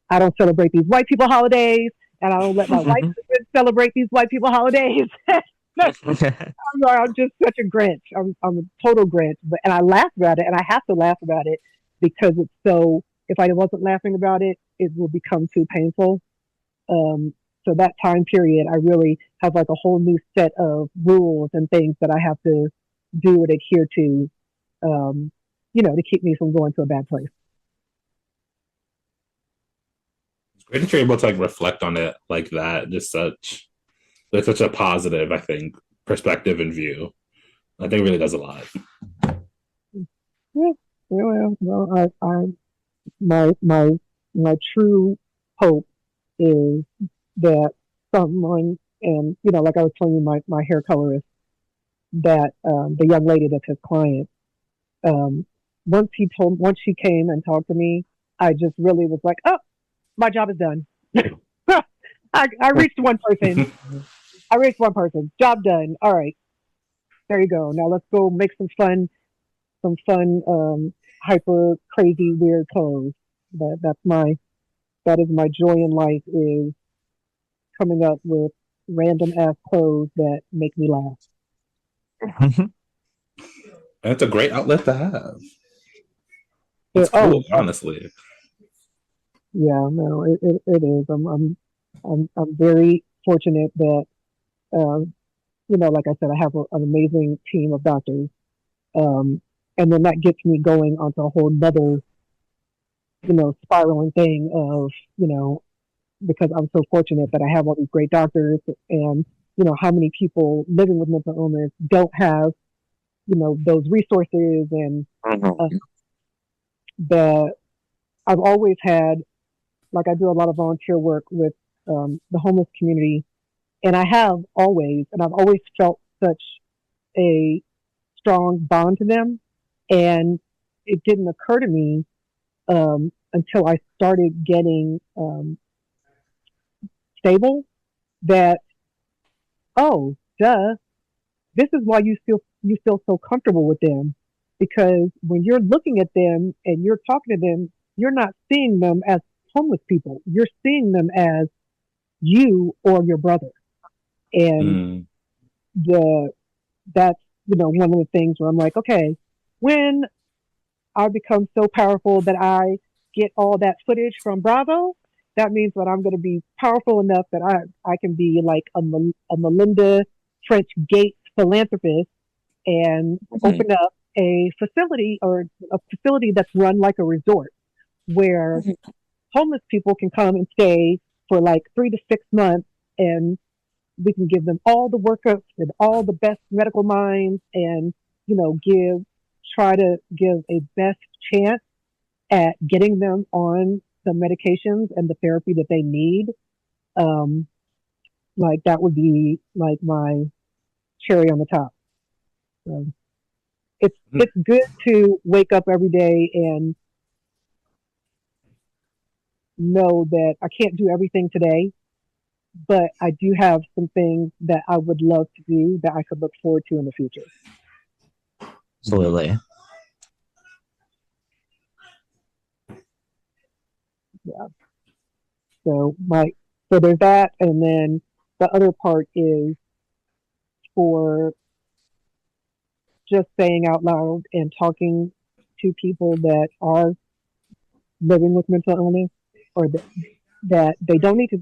I don't celebrate these white people holidays, and I don't let my white husband celebrate these white people holidays. I'm just such a Grinch. I'm a total Grinch, and I laugh about it, and I have to laugh about it because it's so. If I wasn't laughing about it, it will become too painful. Um, so that time period, I really have like a whole new set of rules and things that I have to do and adhere to, um, to keep me from going to a bad place. It's great that you're able to like reflect on it like that. Just such with such a positive, I think, perspective and view. I think it really does a lot. Yeah, yeah, well, my my true hope is that someone, and like I was telling you, my hair colorist, that the young lady that's his client, um, once she came and talked to me, I just really was like, oh, my job is done. I reached one person. I reached one person. Job done. All right, there you go. Now let's go make some fun, hyper crazy weird clothes. That is my joy in life, is coming up with random ass clothes that make me laugh. And it's a great outlet to have. It's Oh cool, honestly. yeah, no, it is. I'm very fortunate that uh, like I said, I have an amazing team of doctors. Um, and then that gets me going onto a whole nother, spiraling thing of, because I'm so fortunate that I have all these great doctors and, how many people living with mental illness don't have, those resources and uh, Mhm. the, I've always had, like I do a lot of volunteer work with the homeless community and I've always felt such a strong bond to them. And it didn't occur to me until I started getting stable that, oh, duh, this is why you feel so comfortable with them because when you're looking at them and you're talking to them, you're not seeing them as homeless people. You're seeing them as you or your brother. And Mm. the that's one of the things where I'm like, okay, when I become so powerful that I get all that footage from Bravo, that means that I'm going to be powerful enough that I can be like a Melinda French Gates philanthropist and Mhm. open up a facility or a facility that's run like a resort where homeless people can come and stay for like 3 to 6 months and we can give them all the workups and all the best medical minds and try to give a best chance at getting them on the medications and the therapy that they need. um like that would be like my cherry on the top. So it's good to wake up every day and know that I can't do everything today, but I do have some things that I would love to do that I could look forward to in the future. Absolutely. Yeah. So there's that, and then the other part is for just saying out loud and talking to people that are living with mental illness or that they don't need to,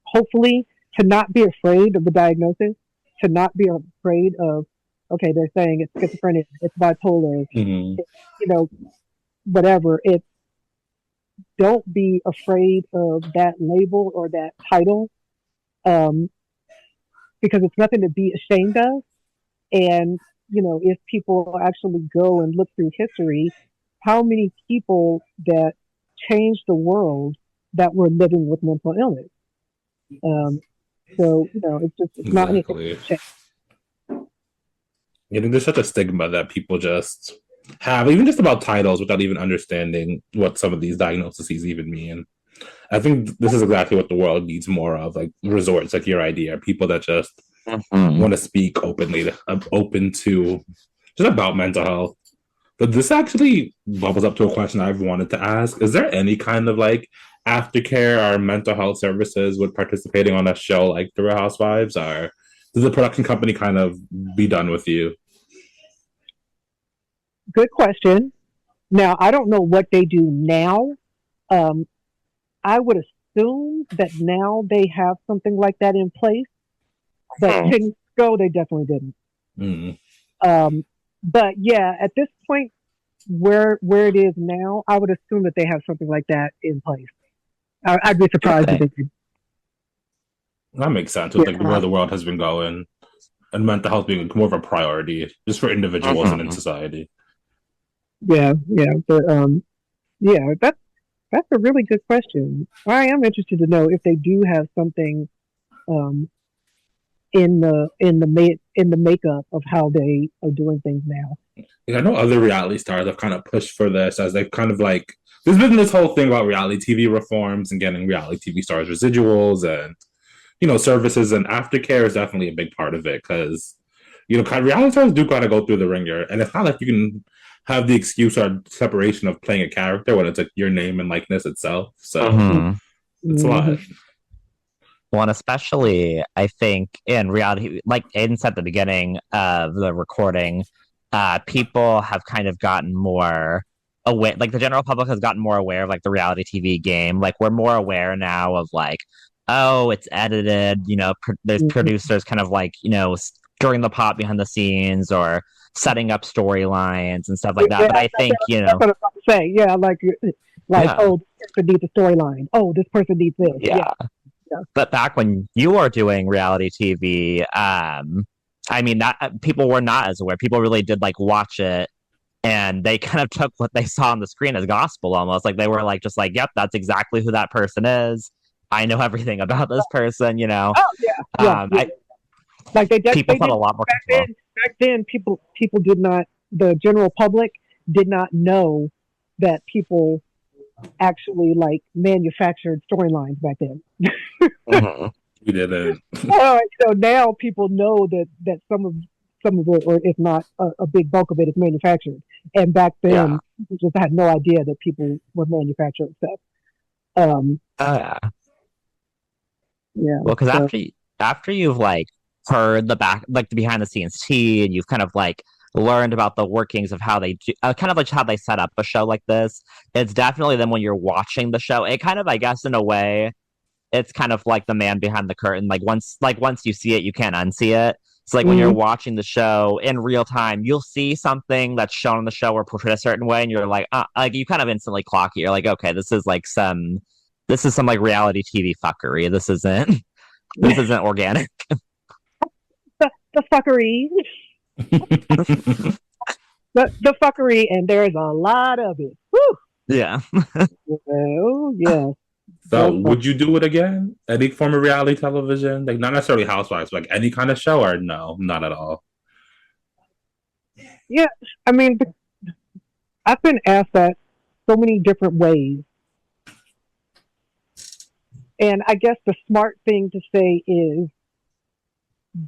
hopefully, to not be afraid of the diagnosis, to not be afraid of, okay, they're saying it's schizophrenia, it's bipolar, Mm. it's, whatever. It's don't be afraid of that label or that title um, because it's nothing to be ashamed of. And, if people actually go and look through history, how many people that changed the world that were living with mental illness? Um, so, it's not anything to Exactly. be ashamed. I think there's such a stigma that people just have, even just about titles, without even understanding what some of these diagnoses even mean. I think this is exactly what the world needs more of, like resorts, like your idea, people that just Mhm. want to speak openly, open to just about mental health. But this actually bubbles up to a question I've wanted to ask. Is there any kind of like aftercare or mental health services with participating on a show like The Real Housewives? Or does the production company kind of be done with you? Good question. Now, I don't know what they do now. Um, I would assume that now they have something like that in place, but Mhm. 10 years ago, they definitely didn't. Mm. Um, but yeah, at this point, where it is now, I would assume that they have something like that in place. I'd be surprised if Okay. they did. That makes sense with Yeah, like where the world has been going and mental health being more of a priority just for individuals and in Mhm. society. yeah. But yeah, that's a really good question. I am interested to know if they do have something um, in the makeup of how they are doing things now. Like, I know other reality stars have kind of pushed for this as they've kind of like there's been this whole thing about reality TV reforms and getting reality TV stars residuals and services, and aftercare is definitely a big part of it because reality stars do gotta go through the ringer, and it's not like you can have the excuse or separation of playing a character when it's like your name and likeness itself. So Mhm. it's a lot. Mm-hmm. Well, and especially I think in reality, like Aiden said at the beginning of the recording, people have kind of gotten more aware. Like the general public has gotten more aware of like the reality TV game. Like we're more aware now of like oh, it's edited, there's producers kind of like, stirring the pot behind the scenes or setting up storylines and stuff like that. Yeah, But I think, that's what I was about to say. Yeah, like yeah, oh, this person needs a storyline. Oh, this person needs this. yeah. Yeah. But back when you were doing reality TV, I mean, that people were not as aware. People really did like watch it, and they kind of took what they saw on the screen as gospel almost. Like they were like, just like, yep, that's exactly who that person is. I know everything about this person. Oh yeah. Like People they felt did a lot more back control. then. Back then, people did not. The general public did not know that people actually like manufactured storylines back then. Mhm. We didn't. So now people know that some of it, or if not a big bulk of it, is manufactured. And back Yeah. then, people just had no idea that people were manufacturing stuff. Yeah. Yeah. Well, because So after you've like heard the behind the scenes tea, and you've kind of like learned about the workings of how they do, kind of like how they set up a show like this. It's definitely then when you're watching the show, it kind of, I guess, in a way, it's kind of like the man behind the curtain. Like once you see it, you can't unsee it. So like when you're watching the show in real time, you'll see something that's shown on the show or portrayed a certain way, and you're like you kind of instantly clock it. You're like, okay, this is some like reality TV fuckery. This isn't organic. the fuckery, the fuckery, and there's a lot of it. Woo! Yeah. Oh yeah. So, would you do it again? Any form of reality television? Like, not necessarily Housewives, but like any kind of show, or no, not at all? Yeah. I mean, I've been asked that so many different ways. And I guess the smart thing to say is,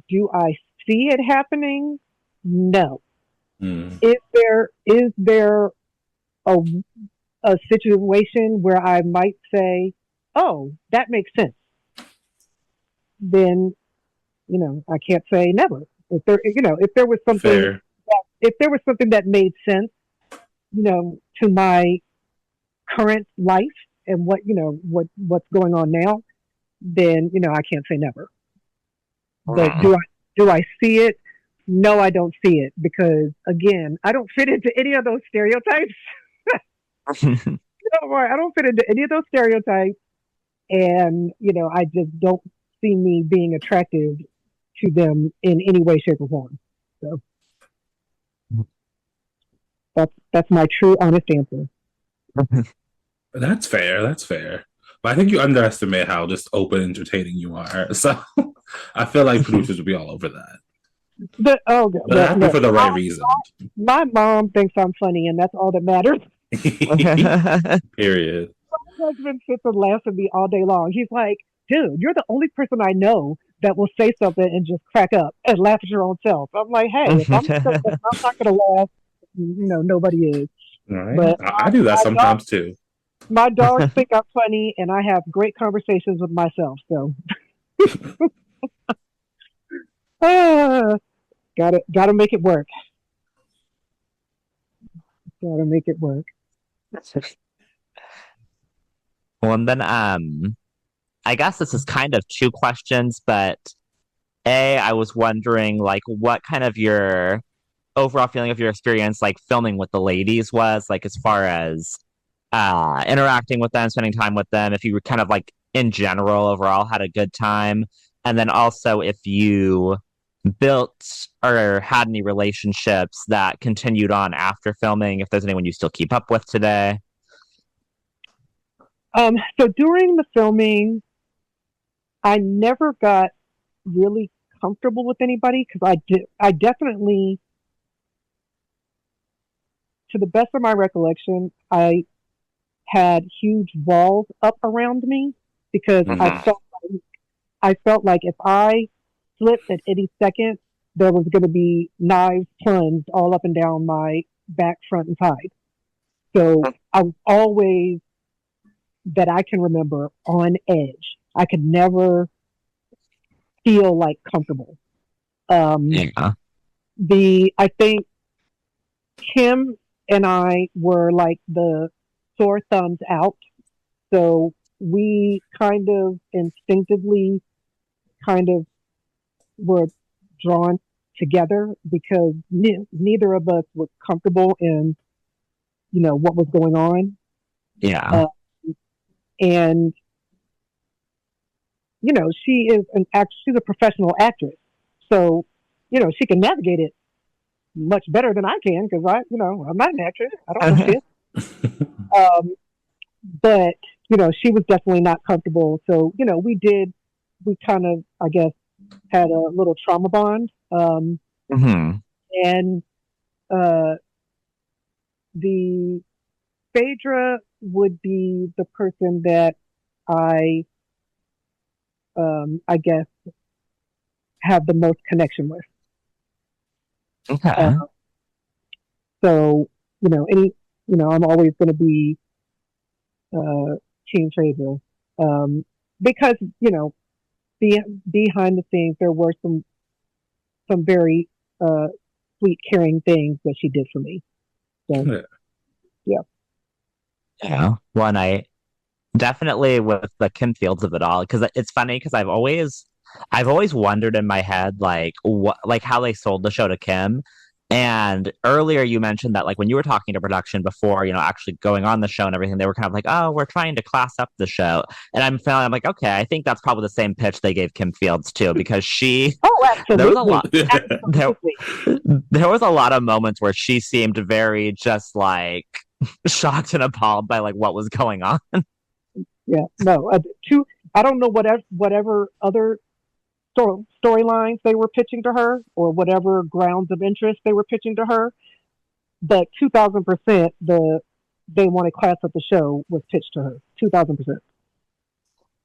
do I see it happening? No. Mm. Is there a situation where I might say, "Oh, that makes sense"? Then I can't say never. If there was something, Fair. if there was something that made sense, to my current life and what's going on now, then I can't say never. But do I see it? No, I don't see it, because again, I don't fit into any of those stereotypes. I don't fit into any of those stereotypes, and I just don't see me being attractive to them in any way, shape, or form. So that's my true, honest answer. That's fair. That's fair. But I think you underestimate how just open, entertaining you are. So I feel like producers would be all over that. But happy for the right reason. My mom thinks I'm funny, and that's all that matters. Period. My husband sits and laughs at me all day long. He's like, "Dude, you're the only person I know that will say something and just crack up and laugh at your own self." I'm like, "Hey, if I'm not going to laugh, nobody is." Right. But I do that sometimes too. My dogs think I'm funny, and I have great conversations with myself. So, gotta make it work. Gotta make it work. Well, and then I guess this is kind of two questions, but I was wondering like what kind of your overall feeling of your experience like filming with the ladies was, like as far as interacting with them, spending time with them, if you were kind of like in general overall had a good time, and then also if you built or had any relationships that continued on after filming, if there's anyone you still keep up with today. So during the filming, I never got really comfortable with anybody, because I definitely, to the best of my recollection, I had huge walls up around me, because I felt like if I slipped at any second, there was going to be knives plunged all up and down my back, front, and side. So I was always, that I can remember, on edge. I could never feel like comfortable. I think Kim and I were like the sore thumbs out. So we kind of instinctively kind of were drawn together because neither of us was comfortable in, what was going on. Yeah. Uh, and, she is she's a professional actress. So, she can navigate it much better than I can because I'm not an actress. I don't know shit. Um, but, she was definitely not comfortable. So, we kind of, I guess, had a little trauma bond. Hmm. And uh, the Phaedra would be the person that I guess, have the most connection with. Uh, Okay. so, I'm always going to be Team Phaedra. Because, behind the scenes, there were some very uh, sweet, caring things that she did for me. So, Yeah. yeah. Yeah. One night. Definitely with the Kim Fields of it all, because it's funny because I've always wondered in my head like what like how they sold the show to Kim. And earlier you mentioned that like when you were talking to production before, actually going on the show and everything, they were kind of like, oh, we're trying to class up the show. And I'm like, okay, I think that's probably the same pitch they gave Kim Fields too, because Oh, there was a absolutely. lot there Absolutely. there was a lot of moments where she seemed very just like shocked and appalled by like what was going on. Yeah. No. I don't know whatever other storylines they were pitching to her or whatever grounds of interest they were pitching to her, but 2000% they wanted class at the show was pitched to her. 2000%.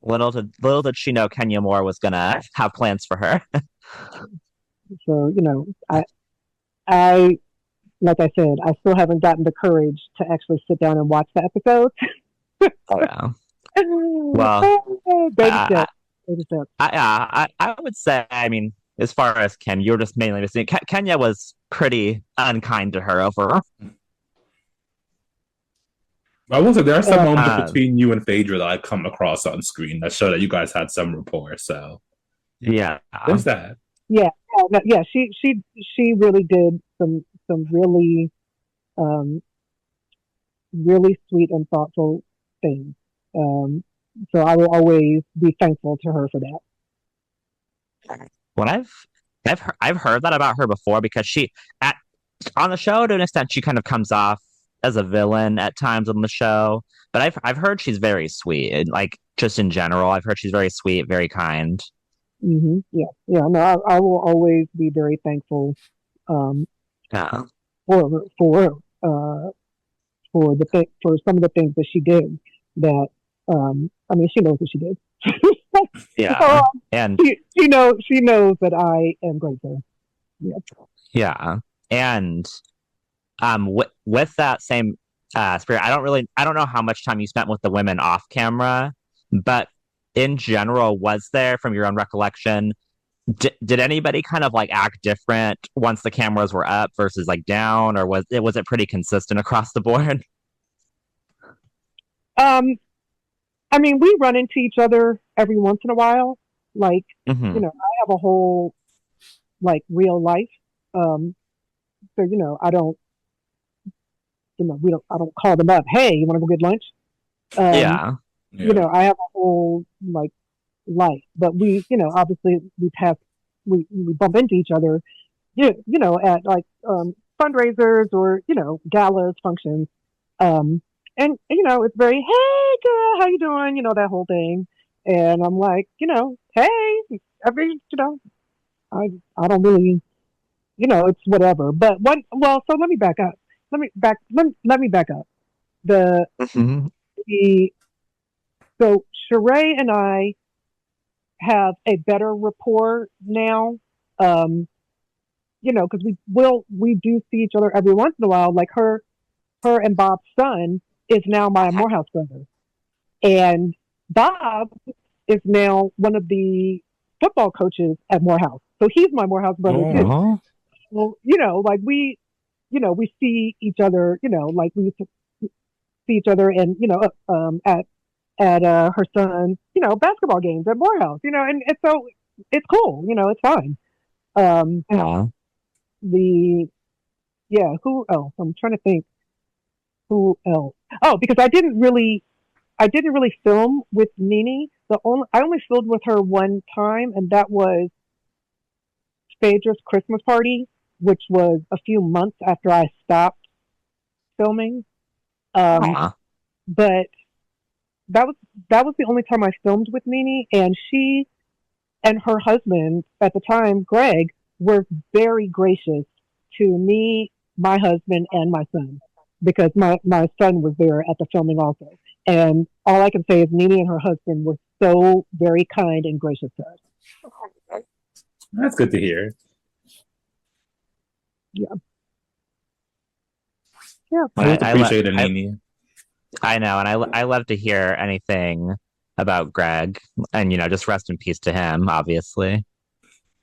Little did she know Kenya Moore was gonna have plans for her. So I like I said, I still haven't gotten the courage to actually sit down and watch the episodes. Oh yeah. Well, Baby I, steps. Baby steps. I would say, I mean, as far as Kim, you were just mainly missing. Kenya was pretty unkind to her overall. I will say there are some Uh, moments Um, between you and Phaedra that I come across on screen that show that you guys had some rapport. So yeah. there's that. yeah, no, yeah. She really did some really um really sweet and thoughtful things. Um, so I will always be thankful to her for that. What I've heard that about her before because she at on the show to an extent she kind of comes off as a villain at times on the show, but I've heard she's very sweet and like just in general I've heard she's very sweet, very kind. Yeah, yeah. No, I will always be very thankful um, Yeah. for for uh, for some of the things that she did. That I mean, she knows what she did. So Yeah. And she knows that I am grateful. Yeah. yeah. And with that same spirit, I don't know how much time you spent with the women off camera, but in general, was there from your own recollection, did anybody kind of like act different once the cameras were up versus like down, or was it pretty consistent across the board? Um, I mean, we run into each other every once in a while. Like, Hmm. I have a whole like real life. Um, so I don't, we don't, I don't call them up. Hey, you want to go get lunch? Um, Yeah. Yeah. I have a whole like life, but obviously we bump into each other, at like fundraisers or galas, functions, um, and it's very, hey girl, how you doing? That whole thing, and I'm like, hey, every, I I don't really, it's whatever. But what? Well, so let me back up. Let me back up. The Hmm. the so Sheree and I have a better rapport now. Um, because we do see each other every once in a while. Like her and Bob's son is now my Morehouse brother, and Bob is now one of the football coaches at Morehouse. So he's my Morehouse brother too. Oh. Oh. Well, like we see each other. Like we used to see each other, and at at her son's, basketball games at Morehouse, and so it's cool, it's fine. Um, Yeah. the yeah, who else? I'm trying to think who else. Oh, because I didn't really film with Nene. I only filmed with her one time, and that was Phaedra's Christmas party, which was a few months after I stopped filming. Um, Aw. but that was that was the only time I filmed with Nene, and she and her husband at the time, Greg, were very gracious to me, my husband, and my son because my son was there at the filming also. And all I can say is Nene and her husband were so very kind and gracious to us. That's good to hear. Yeah, yeah. I always appreciate it, I Nene. I know, and I love to hear anything about Greg, and just rest in peace to him, obviously.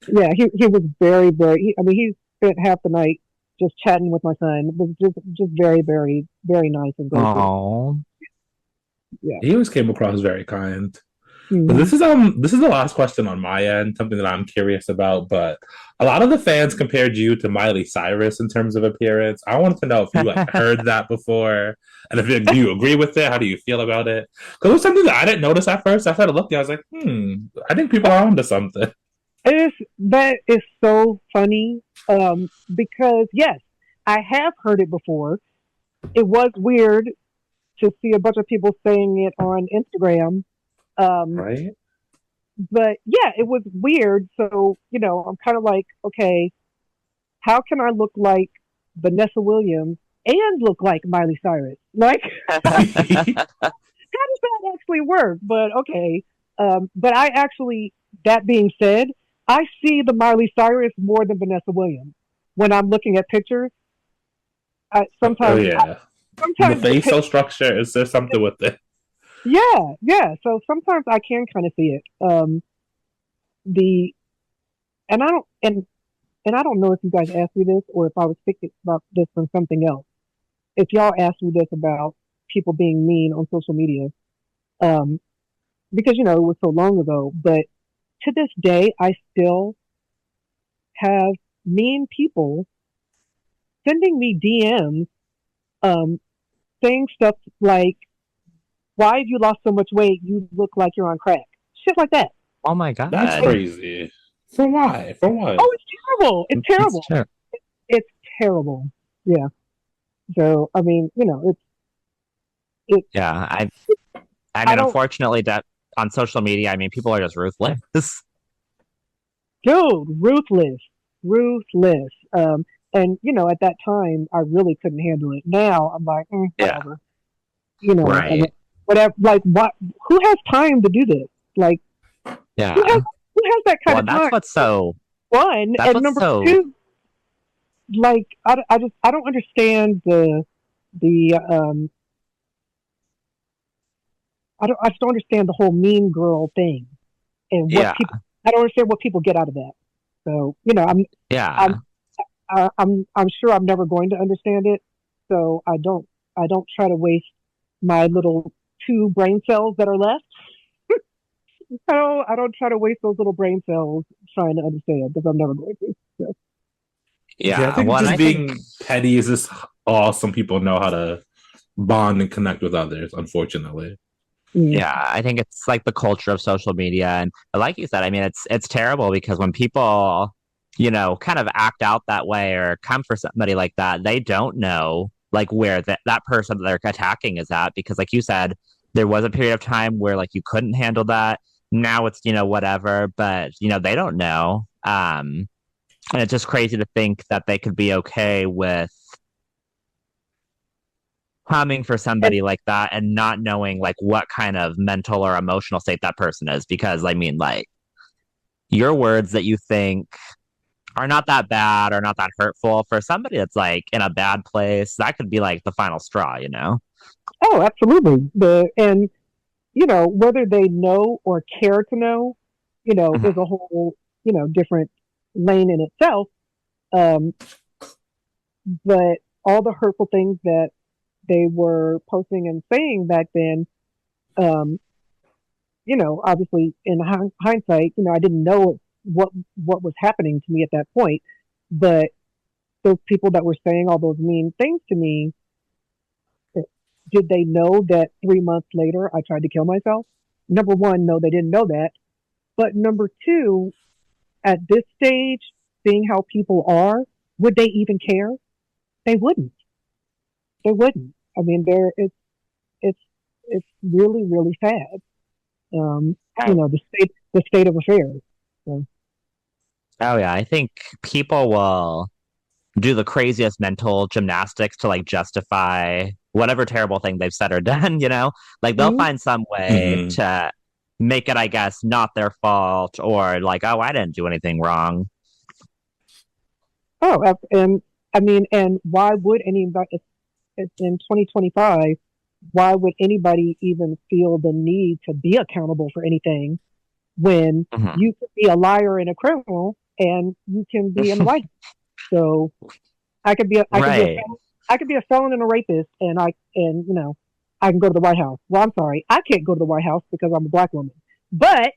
Yeah, he was very, very. He spent half the night just chatting with my son. It was just very, very, very nice and gracious. Oh, Yeah. He always came across very kind. But Hmm. this is the last question on my end, something that I'm curious about. But a lot of the fans compared you to Miley Cyrus in terms of appearance. I wanted to know if you had heard that before, and if do you agree with it? How do you feel about it? Because it was something that I didn't notice at first. I started looking, I was like, I think people are onto something. That is so funny. Because yes, I have heard it before. It was weird to see a bunch of people saying it on Instagram. Um, Right? but yeah, it was weird. So, I'm kind of like, okay, how can I look like Vanessa Williams and look like Miley Cyrus? Like, how does that actually work? But okay. But I actually, that being said, I see the Miley Cyrus more than Vanessa Williams when I'm looking at pictures. I, Oh sometimes, yeah. The sometimes the facial structure, is there something with it? yeah, yeah. So sometimes I can kind of see it. The and I don't and I don't know if you guys asked me this or if I was thinking about this from something else. If y'all asked me this about people being mean on social media, um, because it was so long ago, but to this day, I still have mean people sending me DMs, um, saying stuff like, "Why have you lost so much weight? You look like you're on crack." Shit like that. oh my That's And, God. crazy. For why? For what? oh, it's terrible. It's It's terrible. true. It's terrible. Yeah. So I mean, it. Yeah, I I mean, don't, unfortunately, that on social media, I mean, people are just ruthless. dude, ruthless, ruthless. And at that time, I really couldn't handle it. Now I'm like, Yeah, whatever. And right. whatever. Like, what? Who has time to do this? Like, who has Yeah. who has that kind Well, of time? One that's and what's number so, two, like, I don't understand the. I just don't understand the whole mean girl thing and what yeah, people. I don't understand what people get out of that. So I'm yeah. I'm sure I'm never going to understand it. So I don't try to waste my little two brain cells that are left. I don't try to waste those little brain cells trying to understand because I'm never going to. So, Yeah, I Yeah. think Well, and just I think, being petty is just all some people know how to bond and connect with others, unfortunately. mm, yeah, I think it's like the culture of social media. And like you said, I mean, it's terrible because when people, kind of act out that way or come for somebody like that, they don't know like where that person that they're attacking is at. Because like you said, there was a period of time where like you couldn't handle that. Now it's, whatever, but they don't know. And it's just crazy to think that they could be okay with coming for and somebody like that and not knowing like what kind of mental or emotional state that person is. Because I mean, like, your words that you think are not that bad or not that hurtful for somebody that's like in a bad place, that could be like the final straw. oh, absolutely. And whether they know or care to know, is Mhm. a whole different lane in itself. Um, but all the hurtful things that they were posting and saying back then, Um, obviously in hindsight, I didn't know what was happening to me at that point, but those people that were saying all those mean things to me, did they know that 3 months later I tried to kill myself? Number one, no, they didn't know that. But number two, at this stage, seeing how people are, would they even care? They wouldn't. They wouldn't. I mean, it's it's really really sad. The state of affairs. So, Oh yeah, I think people will do the craziest mental gymnastics to like justify whatever terrible thing they've said or done, Like they'll mhm. find some way Hmm. to make it, I guess, not their fault or like, oh, I didn't do anything wrong. And I mean, and why would anybody in 2025? Why would anybody even feel the need to be accountable for anything when Mhm. you could be a liar and a criminal and you can be in the White House? So Right. I could be a felon and a rapist, I can go to the White House. Well, I'm sorry, I can't go to the White House because I'm a black woman. But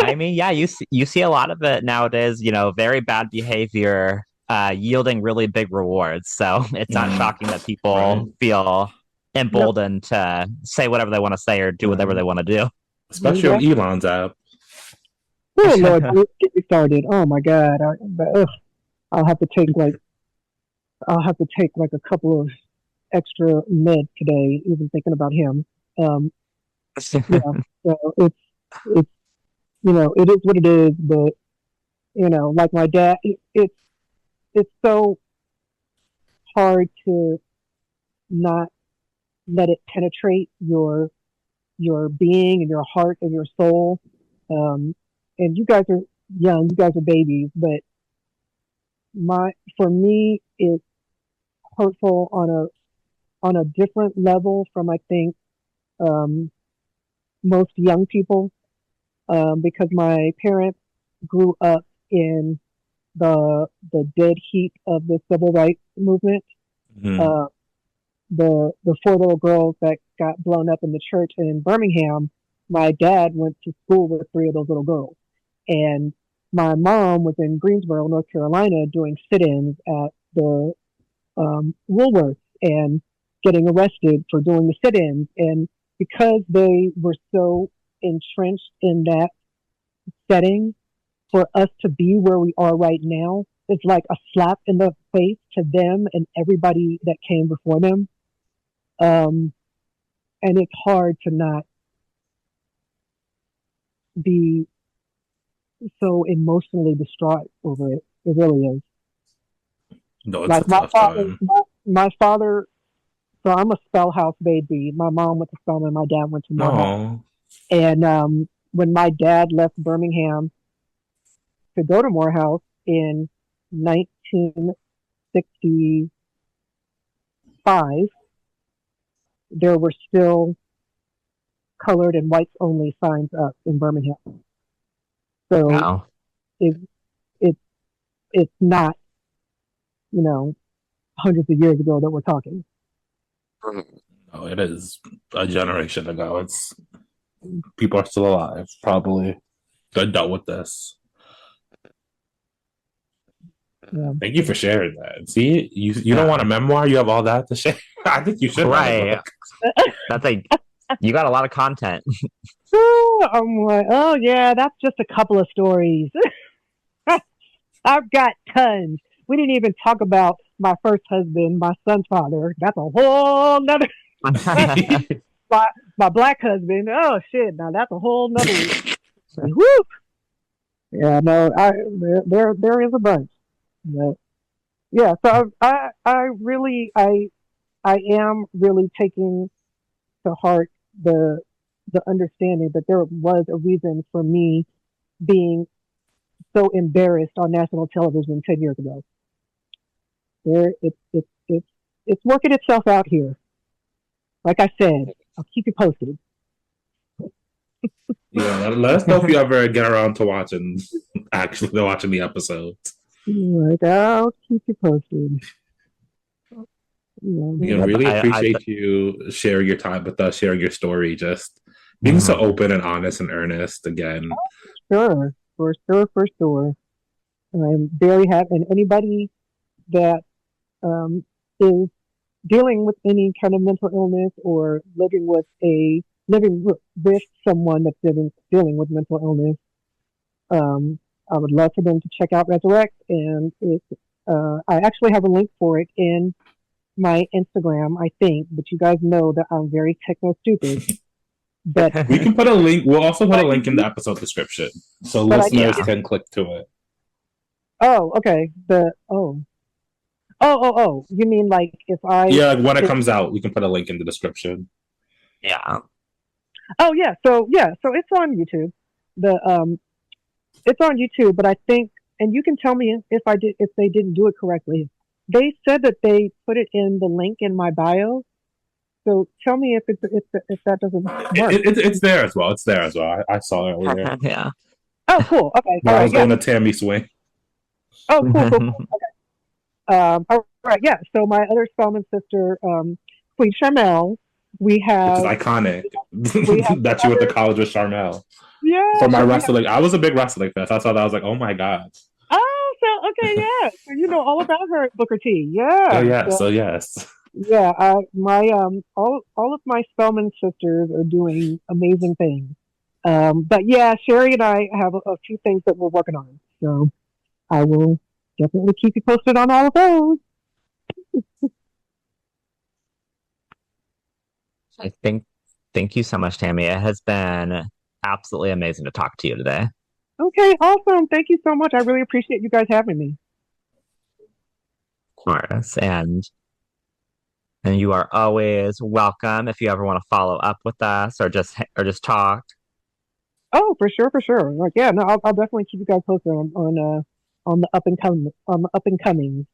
I mean, yeah, you see a lot of it nowadays, very bad behavior yielding really big rewards. So it's not Mm. shocking that Right. people feel no, emboldened to say whatever they want to say or do whatever they Mm. want to do. Especially on exactly. Elon's app. Oh Lord, don't get me started. Oh my God, I'll have to take like I'll have to take like a couple of extra meds today, even thinking about him. Um, yeah, so it's it is what it is. But like my dad, it's so hard to not let it penetrate your being and your heart and your soul. Um, and you guys are young, you guys are babies, but my for me it's hurtful on a different level from I think um, most young people, because my parents grew up in the dead heat of the civil rights movement. Mm. Uh, the four little girls that got blown up in the church in Birmingham, my dad went to school with three of those little girls, and my mom was in Greensboro, North Carolina, doing sit-ins at the Woolworths and getting arrested for doing the sit-ins, and because they were so entrenched in that setting, for us to be where we are right now is like a slap in the face to them and everybody that came before them. Um, and it's hard to not be so emotionally distraught over it. It really is. No, it's a Like tough time. my father. So I'm a Spellhouse baby. My mom went to Spelman. My dad went to Morehouse. No. And when my dad left Birmingham to go to Morehouse in 1965, there were still colored and whites only signs up in Birmingham. So Wow. it, it it's not, you know, hundreds of years ago that we're talking. No, it is a generation ago. It's people are still alive, probably. They're done with this. Yeah. Thank you for sharing that. See, you don't want Yeah. a memoir, you have all that to share. I think you should write a Right. book. That's you got a lot of content. I'm like, oh yeah, that's just a couple of stories. I've got tons. We didn't even talk about my first husband, my son's father. That's a whole nother. my my black husband. Oh shit! Now that's a whole nother. Woo! Yeah, no, there is a bunch. But yeah, so I am really taking to heart the understanding that there was a reason for me being so embarrassed on national television 10 years ago. There, it's working itself out here. Like I said, I'll keep you posted. Yeah, let us know if you ever get around to watching the episodes. Like I'll keep you posted. We really I appreciate you sharing your time with us, sharing your story, just being so open and honest and earnest again. Sure, for sure, for sure. I'm very happy, and anybody that is dealing with any kind of mental illness or living with someone that's dealing with mental illness, I would love for them to check out Resurrect, and I actually have a link for it in my Instagram, I think, but you guys know that I'm very techno stupid. But We can put a link. We'll also put a link in the episode description so But I listeners Yeah. can click to it. oh, okay. You mean like if I Yeah, like when it comes out, we can put a link in the description. Yeah. Oh so it's on YouTube. It's on YouTube, but I think, and you can tell me if they didn't do it correctly. They said that they put it in the link in my bio. So tell me if that doesn't work. It's there as well. It's there as well. I saw it earlier. Yeah. Oh, cool. Okay. But All I right. was Yeah. going to Tammy swing. Oh, cool. All right. Yeah. So my other Spellman sister, Queen Charmel, we Which is have iconic. we have That you went to college with Charmel. yeah. For my so we have- wrestling, I was a big wrestling fan. So I saw that. I was like, oh my God. Oh, so okay, yeah. So you know all about her, Booker T. Yeah. Oh, yes. So, yes. Yeah, my all of my Spellman sisters are doing amazing things. But yeah, Sherry and I have a few things that we're working on, so I will definitely keep you posted on all of those. I think thank you so much, Tammy. It has been absolutely amazing to talk to you today. Okay, awesome. Thank you so much. I really appreciate you guys having me. Of course. And you are always welcome if you ever want to follow up with us or just talk. Oh, for sure, for sure. Like, yeah, no, I'll definitely keep you guys posted on the up and coming.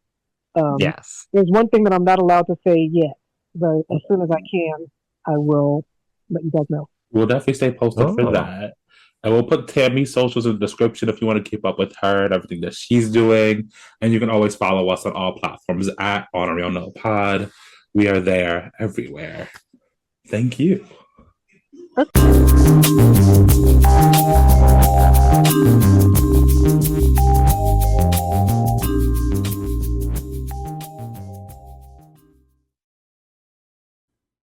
Yes. There's one thing that I'm not allowed to say yet, but as soon as I can, I will let you guys know. We'll definitely stay posted for Oh. that. And we'll put Tammy's socials in the description if you want to keep up with her and everything that she's doing. And you can always follow us on all platforms at On a Real Note Pod. We are there everywhere. Thank you.